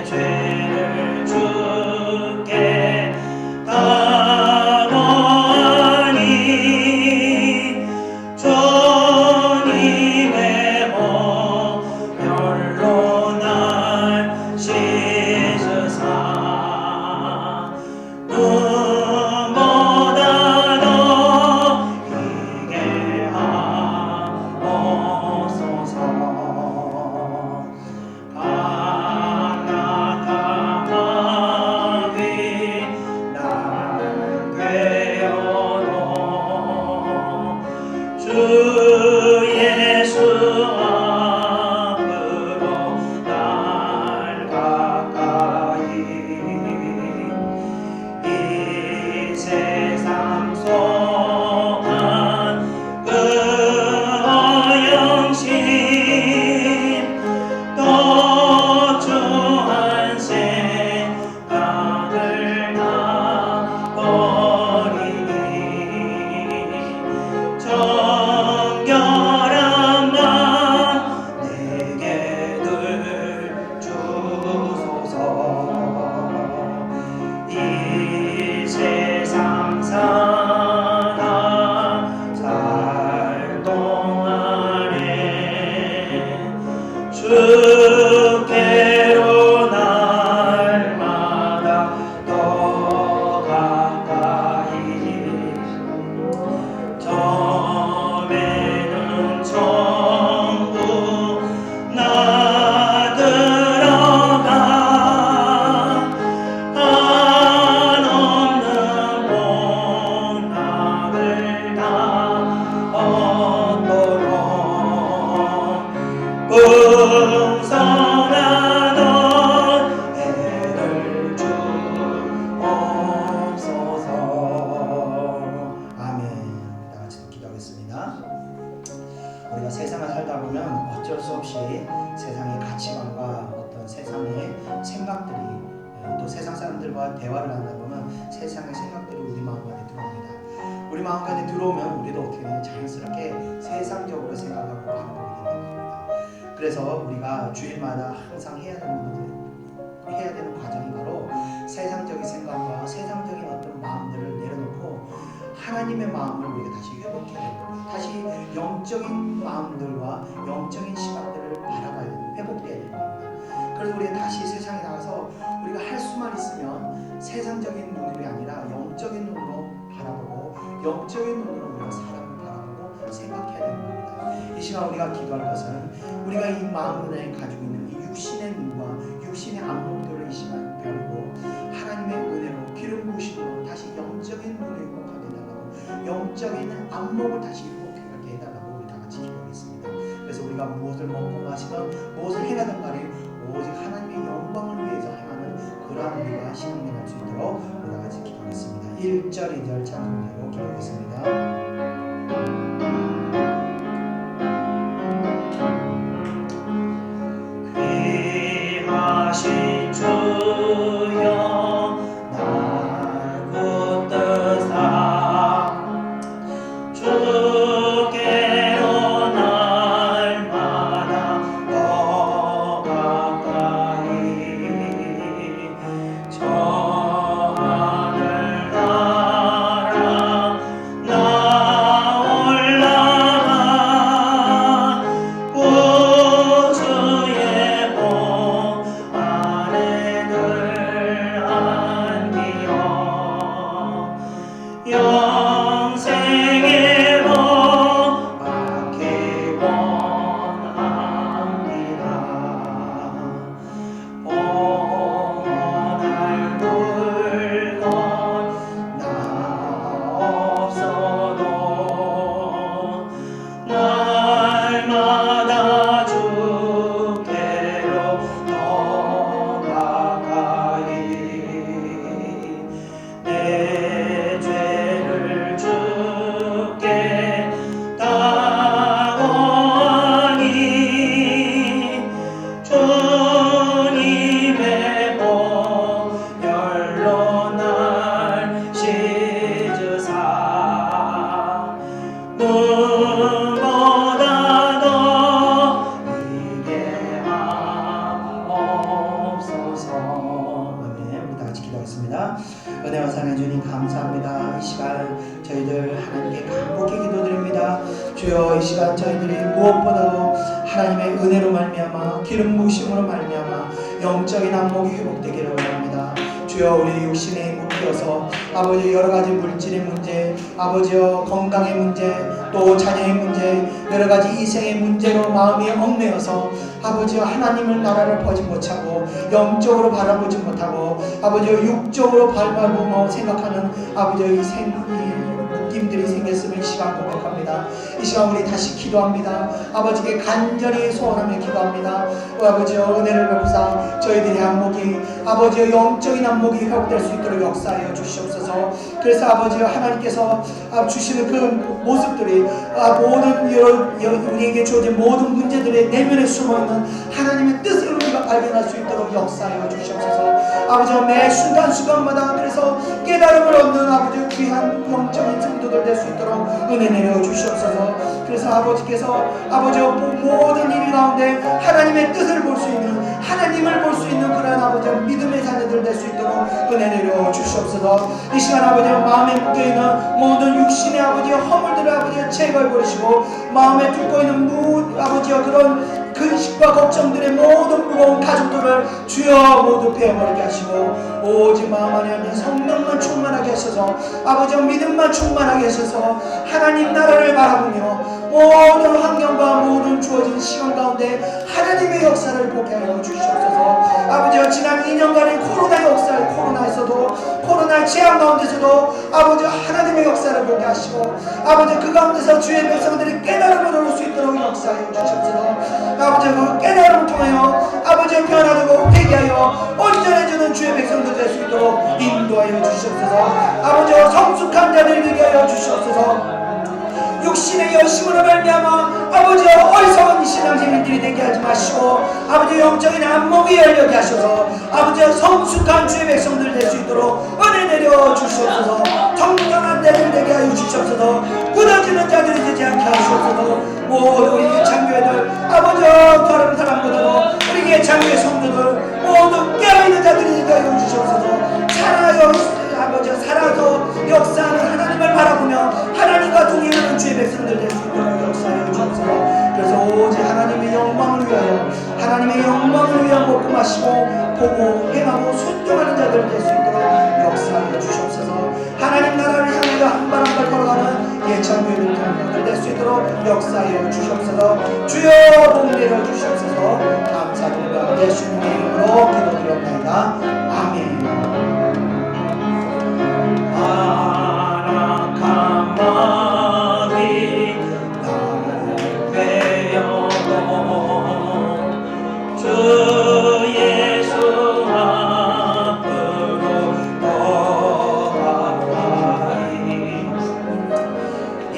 A: 사람들과 대화를 한다 보면 세상의 생각들이 우리 마음까지 들어옵니다. 우리 마음까지 들어오면 우리도 어떻게 되냐 자연스럽게 세상적으로 생각하고 바라보게 된다는 겁니다. 그래서 우리가 주일마다 항상 해야 되는 과정이 바로 세상적인 생각과 세상적인 어떤 마음들을 내려놓고 하나님의 마음을 우리가 다시 회복해야 됩니다. 다시 영적인 마음들과 영적인 시각들을 바라봐야 됩니다. 회복돼야 됩니다. 그래서 우리가 다시 세상에 나가서 우리가 할 수만 있으면 세상적인 눈이 아니라 영적인 눈으로 바라보고 영적인 눈으로 우리가 사람을 바라보고 생각해야 되는 겁니다. 이 시간 우리가 기도할 것은 우리가 이 마음을 가지고 있는 이 육신의 눈과 육신의 안목들을 이 시간 배우고 하나님의 은혜로 기름 부으심으로 다시 영적인 눈을 회복하게 해달라고 영적인 안목을 다시 회복하게 해달라고 우리 다 같이 기도하겠습니다. 그래서 우리가 무엇을 먹고 마시건 무엇을 행하든 간에 오직 하나님의 영광을 위해서 행하는 그러한 우리가 신앙생활할 수 있도록 우리 다 같이 기도하겠습니다. 1절 2절 찬송대로 기도하겠습니다.
B: 귀하신 주여 날 붙드사 주께로 날마다 더 가까이 저 하늘 나라 나 올라가 구주의 복 안에 늘 안기어 영생의 복 받기 원합니다. 오늘 물건 나 없어도 날마다 주께로 더 가까이 내 죄를 주께 다 원하니 주님의 보혈로 날 씻으사 눈보다 더 이게 없소서.
A: 아멘. 우리 다 같이 기도하겠습니다. 은혜와 사랑의 주님 감사합니다. 이 시간 저희들 하나님께 간곡히 기도드립니다. 주여 이 시간 저희들이 무엇보다도 하나님의 은혜로 말미암아 기름 부으심으로 말미암아 영적인 안목이 회복되기를 원합니다. 주여 우리 육신의 묶여서 아버지 여러가지 물질의 문제 아버지여 건강의 문제 또 자녀의 문제 여러가지 이생의 문제로 마음이 얽매여서 아버지여 하나님을 나라를 보지 못하고 영적으로 바라보지 못하고 아버지여 육적으로 바라보며 생각하는 아버지여 이 느낌들이 생겼음을 이 시간 고백합니다. 이 시간 우리 다시 기도합니다. 아버지께 간절히 소원하며 기도합니다. 아버지여 은혜를 베푸사 저희들의 안목이 아버지여 영적인 안목이 회복될 수 있도록 역사하여 주시옵소서. 그래서 아버지여 하나님께서 주시는 그 모습들이 모든 우리에게 주어진 모든 문제들의 내면에 숨어있는 하나님의 뜻을 우리가 발견할 수 있도록 역사하여 주시옵소서. 아버지여 매 순간순간마다 그래서 깨달음을 얻는 아버지의 귀한 영적인 성도들 될 수 있도록 은혜 내려 주시옵소서. 그래서 아버지께서 아버지여 모든 일 가운데 하나님의 뜻을 볼 수 있는 하나님을 볼 수 있는 그런 아버지여 믿음의 자녀들 될 수 있도록 은혜 내려 주시옵소서. 이 시간 아버지여 마음에 묶여있는 모든 육신의 아버지여 허물들을 아버지여 제거해 버리시고 마음에 뚫고 있는 아버지여 그런 근심과 걱정들의 모든 무거운 가족들을 주여 모두 베어버리게 하시고 오직 마음 안에 성령만 충만하게 하셔서 아버지여 믿음만 충만하게 하셔서 하나님 나라를 바라보며 모든 환경과 모든 주어진 시간 가운데 하나님의 역사를 보게 하여 주시옵소서. 아버지여 지난 2년간의 코로나에서도 코로나 재앙 가운데서도 아버지여 하나님의 역사를 보게 하시고 아버지여 그 가운데서 주의 백성들이 깨달음을 얻을 수 있도록 역사하여 주시옵소서. 아버지여 그 깨달음을 통하여 아버지여 변화되고 회개하여 온전해지는 주의 백성들 될 수 있도록 인도하여 주시옵소서. 아버지여 성숙한 자들 되게 하여 주시옵소서. 육신의 열심으로 말미암아 아버지여 어리석은 신앙생활들이 되게 하지 마시고 아버지 영적인 안목이 열려게 하셔서 아버지 성숙한 주의 백성들 될 수 있도록 은혜 내려 주시옵소서. 정정한 내를 되게 하여 주시옵소서. 굳어지는 자들이 되지 않게 하시옵소서. 모두 우리 개창교회들 아버지 다른 사람보다도 우리 개창교회 성도들 모두 깨어있는 자들이 되게 하여 주시옵소서. 살아요 아버지 살아서 역사하는 하나님을 바라보며 하나님과 동행하는 주의 백성들 될 수 있도록 역사하여 주옵소서. 그래서 오직 하나님의 영광을 위하여 하나님의 영광을 위하여 먹고 마시고 보고 행하고 순종하는 자들 될 수 있도록 역사하여 주시옵소서. 하나님 나라를 향하여 한 발 한 발 걸어가는 예찬교회들 될 수 있도록 역사하여 주시옵소서. 주여 복 내려 주시옵소서. 감사드립니다. 예수님의 이름으로 기도드렸나이다. 아멘.
B: 아락한 마음이 나를 되어도 주 예수 앞으로 걸어가리. 이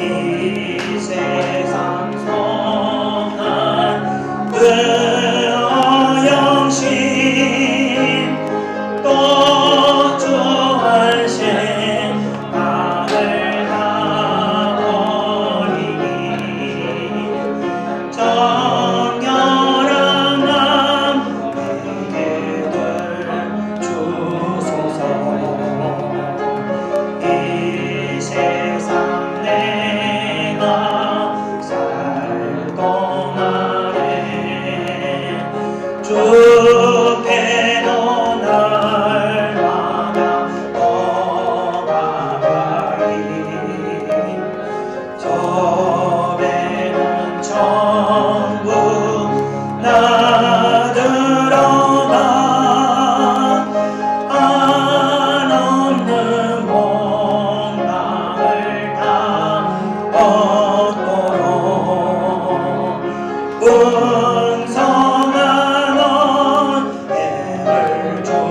B: 세상 선한 그 영신 또 주 안신 나를 다 버리니 정결한 맘 내게 늘 주소서. 이 세상 내가 살동안에 주께로 날마다 떠나가리. 저 배는 전부 나들어가 안 없는 목랑을 다 얻도록 풍성한 은혜를 주옵소서.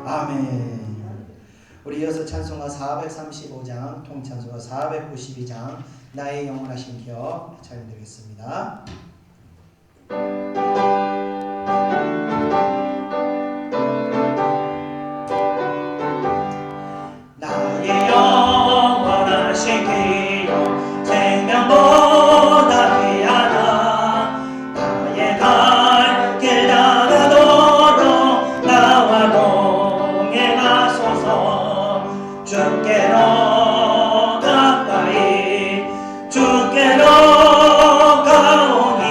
A: 아멘. 우리 이어서 찬송가 435장 통찬송가 492장 나의 영원하신 기억 찬양드리겠습니다.
B: 나의 영원하신 기억 생명보다 귀하다. 나의 갈 길 나가도록 나와 동행하소서. 주께로 가까이 주께로 가오니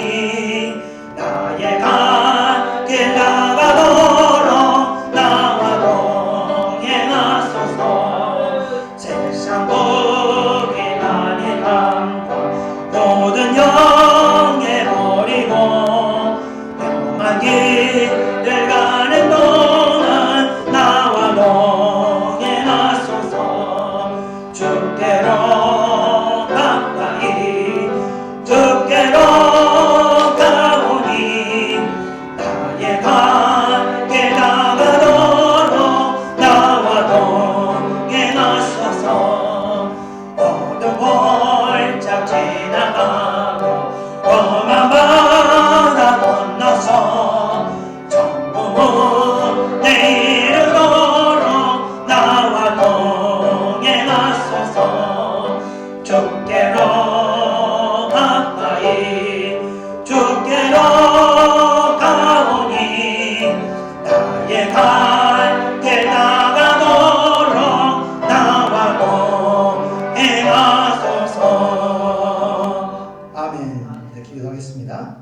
B: 나의 갈 길 나가도록 나와 동행하소서. 세상 복이 아닌 감과 모든 영예 버리고 영원한 길을 가는 동안 나와 동행하소서. 주께로 가까이 주께로 가오니 나의 갈 길 나가도록 나와 동행하소서. 어둠 활짝 지나가고 험한 바다 건너서 천국에 이르도록 나와 동행하소서. 주께로 가까이 주께로 가오니 나의 갈 길 나가도록 나와 동행하소서.
A: 아멘. 네, 기도하겠습니다.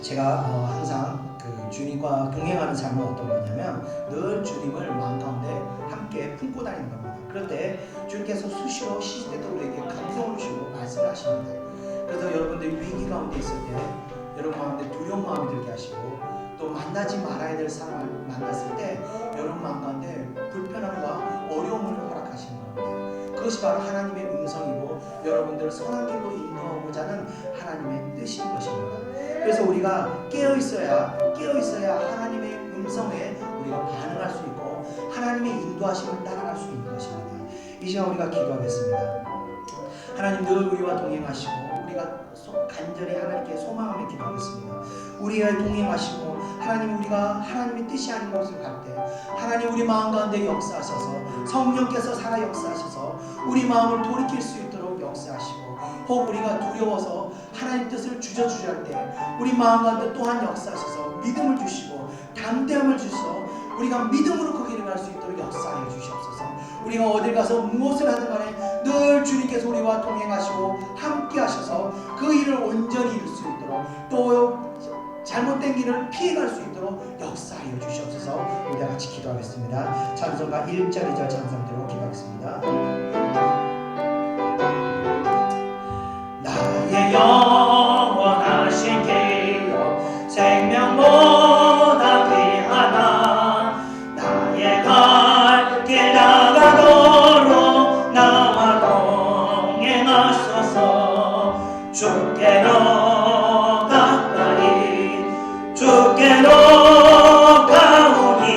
A: 제가 항상 그 주님과 동행하는 삶은 어떤 거냐면 늘 주님을 마음 가운데 함께 품고 다니는 겁니다. 그런데 주님께서 수시로 시시때도 우리에게 감동을 주시고 말씀을 하십니다. 그래서 여러분들 위기 가운데 있을 때 여러분 가운데 두려운 마음이 들게 하시고 또 만나지 말아야 될 사람을 만났을 때 여러분 마음 가운데 불편함과 어려움을 허락하시는 겁니다. 그것이 바로 하나님의 음성이고 여러분들을 선한 길로 인도하고자 하는 하나님의 뜻인 것입니다. 그래서 우리가 깨어있어야 하나님의 음성에 우리가 반응할 수 있고 하나님의 인도하심을 따라갈 수 있는 것입니다. 이 시간 우리가 기도하겠습니다. 하나님 늘 우리와 동행하시고 우리 우리가 간절히 하나님께 소망하며 기도하겠습니다. 우리의 동행하시고 하나님 우리가 하나님의 뜻이 아닌 곳을 갈 때 하나님 우리 마음 가운데 역사하셔서 성령께서 살아 역사하셔서 우리 마음을 돌이킬 수 있도록 역사하시고 혹 우리가 두려워서 하나님 뜻을 주저주저할 때 우리 마음 가운데 또한 역사하셔서 믿음을 주시고 담대함을 주셔서 우리가 믿음으로 그 길을 갈 수 있도록 역사하여 주시옵소서. 우리가 어딜 가서 무엇을 하든 간에 늘 주님께서 우리와 동행하시고 함께 하셔서 그 일을 온전히 이룰 수 있도록 또 잘못된 길을 피해갈 수 있도록 역사하여 주시옵소서. 우리 다 같이 기도하겠습니다. 찬송가 1절 2절 찬송 들고 기도하겠습니다.
B: 나의 영원하신 기업 생명보다 귀하나 나의 갈 길 나가도록 나와 동행하소서. 주께로 가까이 주께로 가오니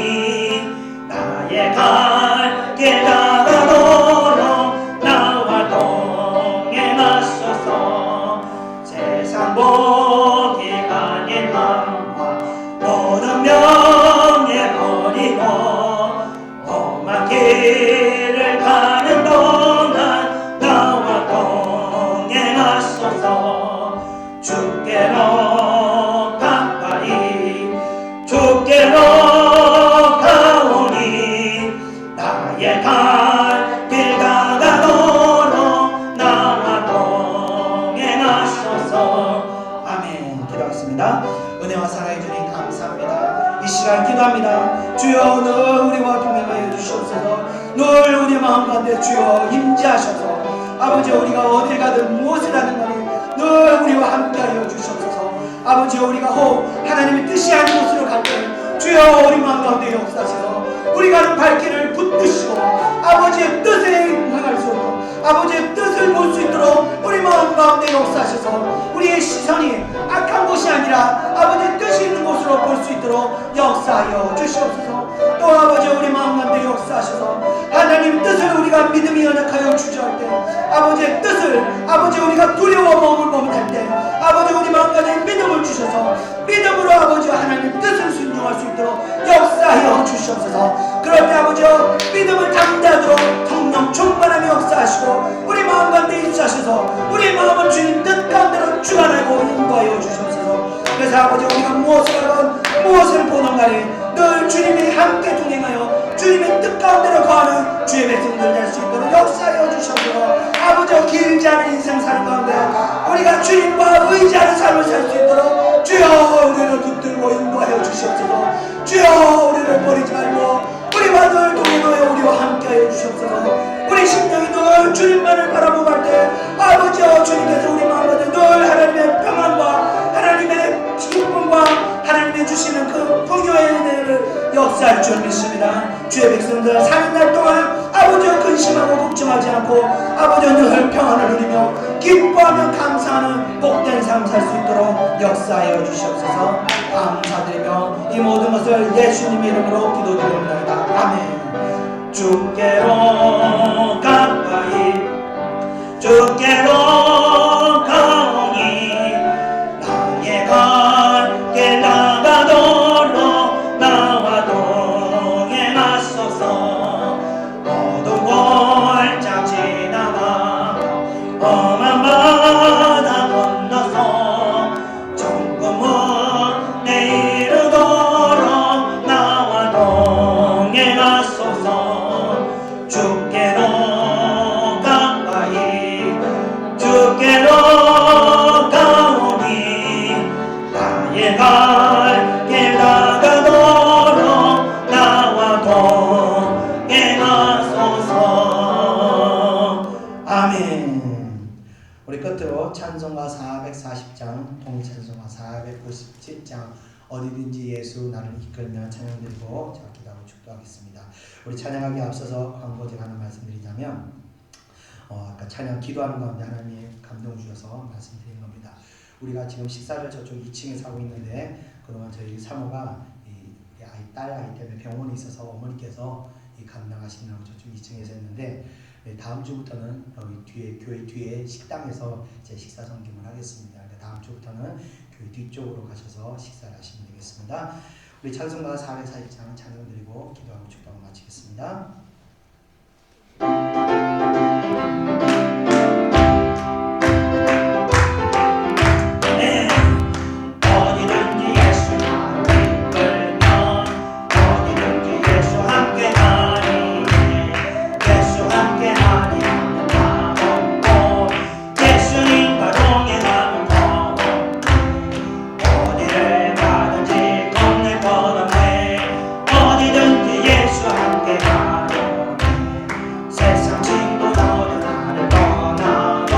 B: 나의 갈 길 나가도록 나와 동행하소서. 세상 복이 아닌 마음과 모든 명예 버리고 험한 길을 가는 동안 나와 동행하소서. 주께로 가까이 주께로 가오니 나의 갈 길 다가도록 나와 동행하소서.
A: 아멘. 기도하겠습니다. 은혜와 사랑해 주님 감사합니다. 이 시간 기도합니다. 주여 늘 우리와 동행하여 주시옵소서. 늘 우리 마음 가운데 주여 임재하셔서 아버지 우리가 어딜 가든 무엇을 하든 간에 늘 우리와 함께하여 주시옵소서. 아버지 우리가 혹 하나님의 뜻이 아닌 곳으로 갈 때 주여 우리 마음 가운데 역사하셔서 우리 가는 발길을 붙드시고 아버지의 뜻에 행할 수 있도록 아버지의 뜻을 볼 수 있도록 우리 마음 가운데 역사하셔서 우리의 시선이 악한 곳이 아니라 아버지의 뜻이 있는 곳으로 볼 수 있도록 역사하여 주시옵소서. 또 아버지 우리 마음 가운데 역사하셔서 하나님 뜻을 우리가 믿음이 연약하여 주저할 때 아버지의 뜻을 아버지 우리가 두려워 머뭇머뭇할 때 아버지 우리 마음 가운데 믿음을 주셔서 믿음으로 아버지 하나님 뜻을 순종할 수 있도록 역사하여 주시옵소서. 그럴 때 아버지여 믿음을 담대하도록 성령 충만하며 역사하시고 우리 마음 가운데 임하셔서 우리 마음을 주님 뜻 가운데로 주관하고 인도하여 주시옵소서. 그래서 아버지 우리가 무엇을 하건 무엇을 보는 간에 늘 주님이 함께 동행하여 주님의 뜻 가운데로 거하는 주의 백성들 될 수 있도록 역사하여 주시옵소서. 아버지 길지 않은 인생 사는 가운데 우리가 주님과 의지하는 삶을 살 수 있도록 주여 우리를 붙들고 인도하여 주시옵소서. 주여 우리를 버리지 말고 우리와 늘 동행하여 우리와 함께하여 주시옵소서. 우리 심령이 늘 주님만을 바라보고 할 때 아버지여 주님께서 우리 마음에 늘 하나님의 평안과 하나님의 기쁨과 하나님의 주시는 그 풍요의 은혜를 역사할 줄 믿습니다. 주의 백성들 사는 날 동안 아버지여 근심하고 걱정하지 않고 아버지여 늘 평안을 누리며 기뻐하며 감사하는 복된 삶 살 수 있도록 역사하여 주시옵소서. 감사드리며 이 모든 것을 예수님의 이름으로 기도드립니다. 아멘.
B: 주께로 가까이 주께로 가오니 나의 갈 길 나가도록 나와 동행하소서. 어두운 골짜 지나가 험한 바다 건너서 정금은 내 이르도록 나와 동행하소서. 주께로 가까이 주께로 가오니 나의 갈 길 나가도록 나와 동행하소서.
A: 아멘. 우리 끝으로 찬송가 440장 통찬송가 497장 어디든지 예수 나를 이끌며 찬양 드리고 기도하고 축도하겠습니다. 우리 찬양하기 앞서서 광고제가 하나 말씀드리자면 아까 찬양 기도하는 가운데 하나님이 감동 주셔서 말씀드리는 겁니다. 우리가 지금 식사를 저쪽 2층에 사고 있는데 그동안 저희 사모가 딸 아이 때문에 병원에 있어서 어머니께서 감당하시느라고 저쪽 2층에서 했는데 다음 주부터는 여기 뒤에 교회 뒤에 식당에서 이제 식사 섬김을 하겠습니다. 그러니까 다음 주부터는 교회 뒤쪽으로 가셔서 식사를 하시면 되겠습니다. 우리 찬송가 440장 찬양 드리고 기도하고 축도하고 마치겠습니다.
B: 네. 어디든지 예수 나를 끌면 어디든지 예수 함께 하니 예수 함께 하니 하면 다 없고 예수님과 동행하면 더 어디를 가든지 겁낼 것 없네 어디든지 예수 함께 가려니 세상 친구 너도 나를 떠나도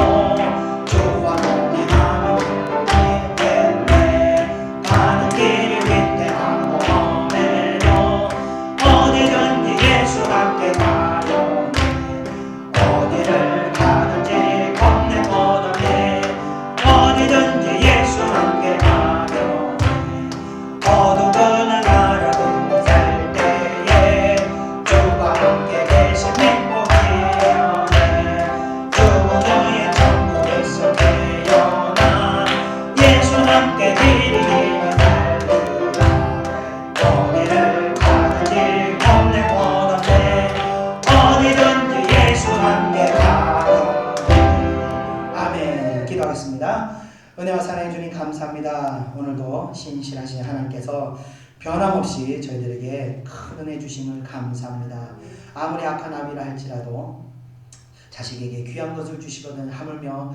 B: 주와 동행하면 있겠네 가는 길이 위태하고 험해도 어디든지 예수 함께 가려니 어디를 가든지 겁낼 것 없네 어디든지 예수 함께 가려니 어두운 나라로 살 때에 주와 함께 계신 행복이여네 주는 너의 천국에서 태어나 예수 함께 길이 달리라 어디를 가든지 겁낼 것 없네 어디든지 예수 함께 가려니
A: 아멘. 기도하겠습니다. 은혜와 사랑해 주님 감사합니다. 오늘도 신실하신 하나님께서 변함없이 저희들에게 큰 은혜 주심을 감사합니다. 아무리 악한 아비라 할지라도 자식에게 귀한 것을 주시거든 하물며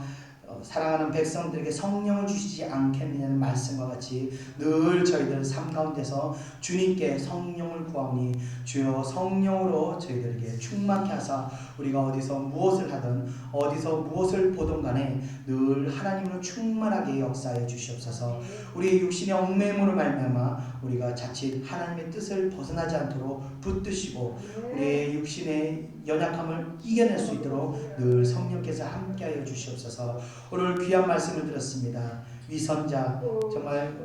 A: 사랑하는 백성들에게 성령을 주시지 않겠느냐는 말씀과 같이 늘 저희들 삶 가운데서 주님께 성령을 구하오니 주여 성령으로 저희들에게 충만케 하사 우리가 어디서 무엇을 하든 어디서 무엇을 보든 간에 늘 하나님으로 충만하게 역사해 주시옵소서. 우리의 육신의 얽매임으로 말미암아 우리가 자칫 하나님의 뜻을 벗어나지 않도록 붙드시고 우리의 육신의 연약함을 이겨낼 수 있도록 늘 성령께서 함께하여 주시옵소서. 오늘 귀한 말씀을 들었습니다. 위선자 정말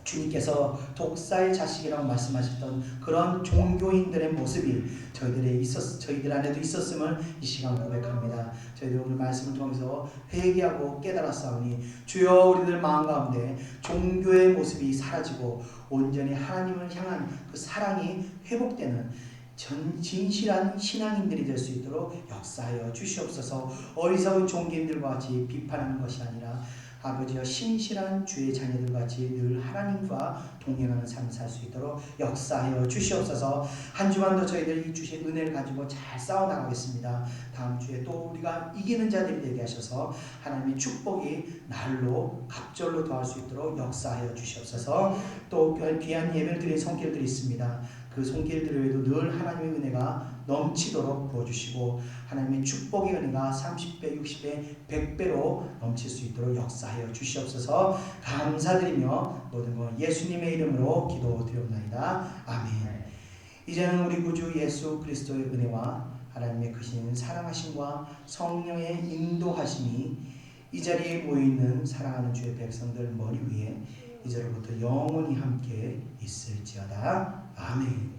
A: 주님께서 독사의 자식이라고 말씀하셨던 그런 종교인들의 모습이 저희들 안에도 있었음을 이 시간 고백합니다. 저희들 오늘 말씀을 통해서 회개하고 깨달았사오니 주여 우리들 마음 가운데 종교의 모습이 사라지고 온전히 하나님을 향한 그 사랑이 회복되는 진실한 신앙인들이 될 수 있도록 역사하여 주시옵소서. 어리석은 종교인들과 같이 비판하는 것이 아니라 아버지여 신실한 주의 자녀들과 같이 늘 하나님과 동행하는 삶을 살 수 있도록 역사하여 주시옵소서. 한 주간도 저희들 이 주신 은혜를 가지고 잘 싸워나가겠습니다. 다음 주에 또 우리가 이기는 자들이 되게 하셔서 하나님의 축복이 날로 갑절로 더할 수 있도록 역사하여 주시옵소서. 또 귀한 예배를 드린 손길들이 있습니다. 그 손길들에도 늘 하나님의 은혜가 넘치도록 부어주시고 하나님의 축복의 은혜가 30배, 60배, 100배로 넘칠 수 있도록 역사하여 주시옵소서. 감사드리며 모든 것 예수님의 이름으로 기도드리옵나이다. 아멘. 이제는 우리 구주 예수 그리스도의 은혜와 하나님의 크신 사랑하심과 성령의 인도하심이 이 자리에 모여있는 사랑하는 주의 백성들 머리 위에 이제로부터 영원히 함께 있을지어다. 아멘.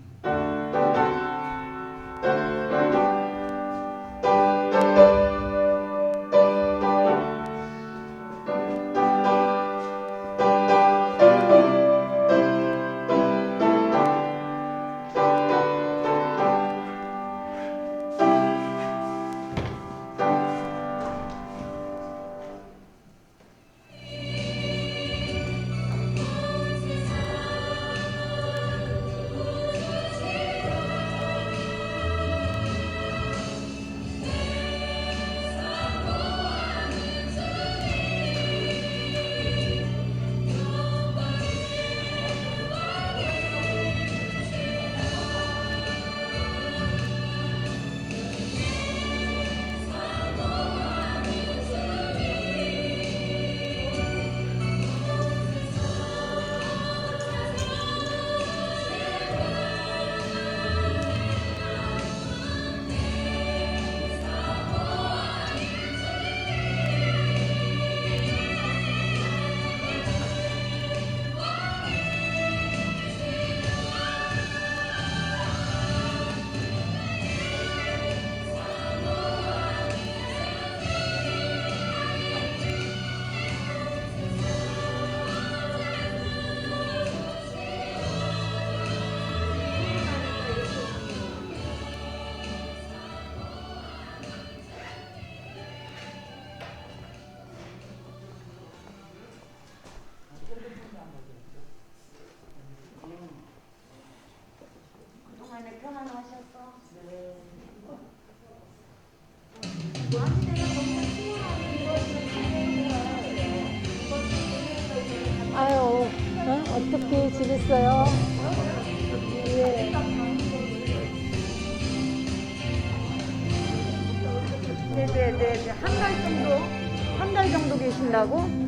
C: 어떻게 지냈어요? 예. 네네네. 한 달 정도 계신다고?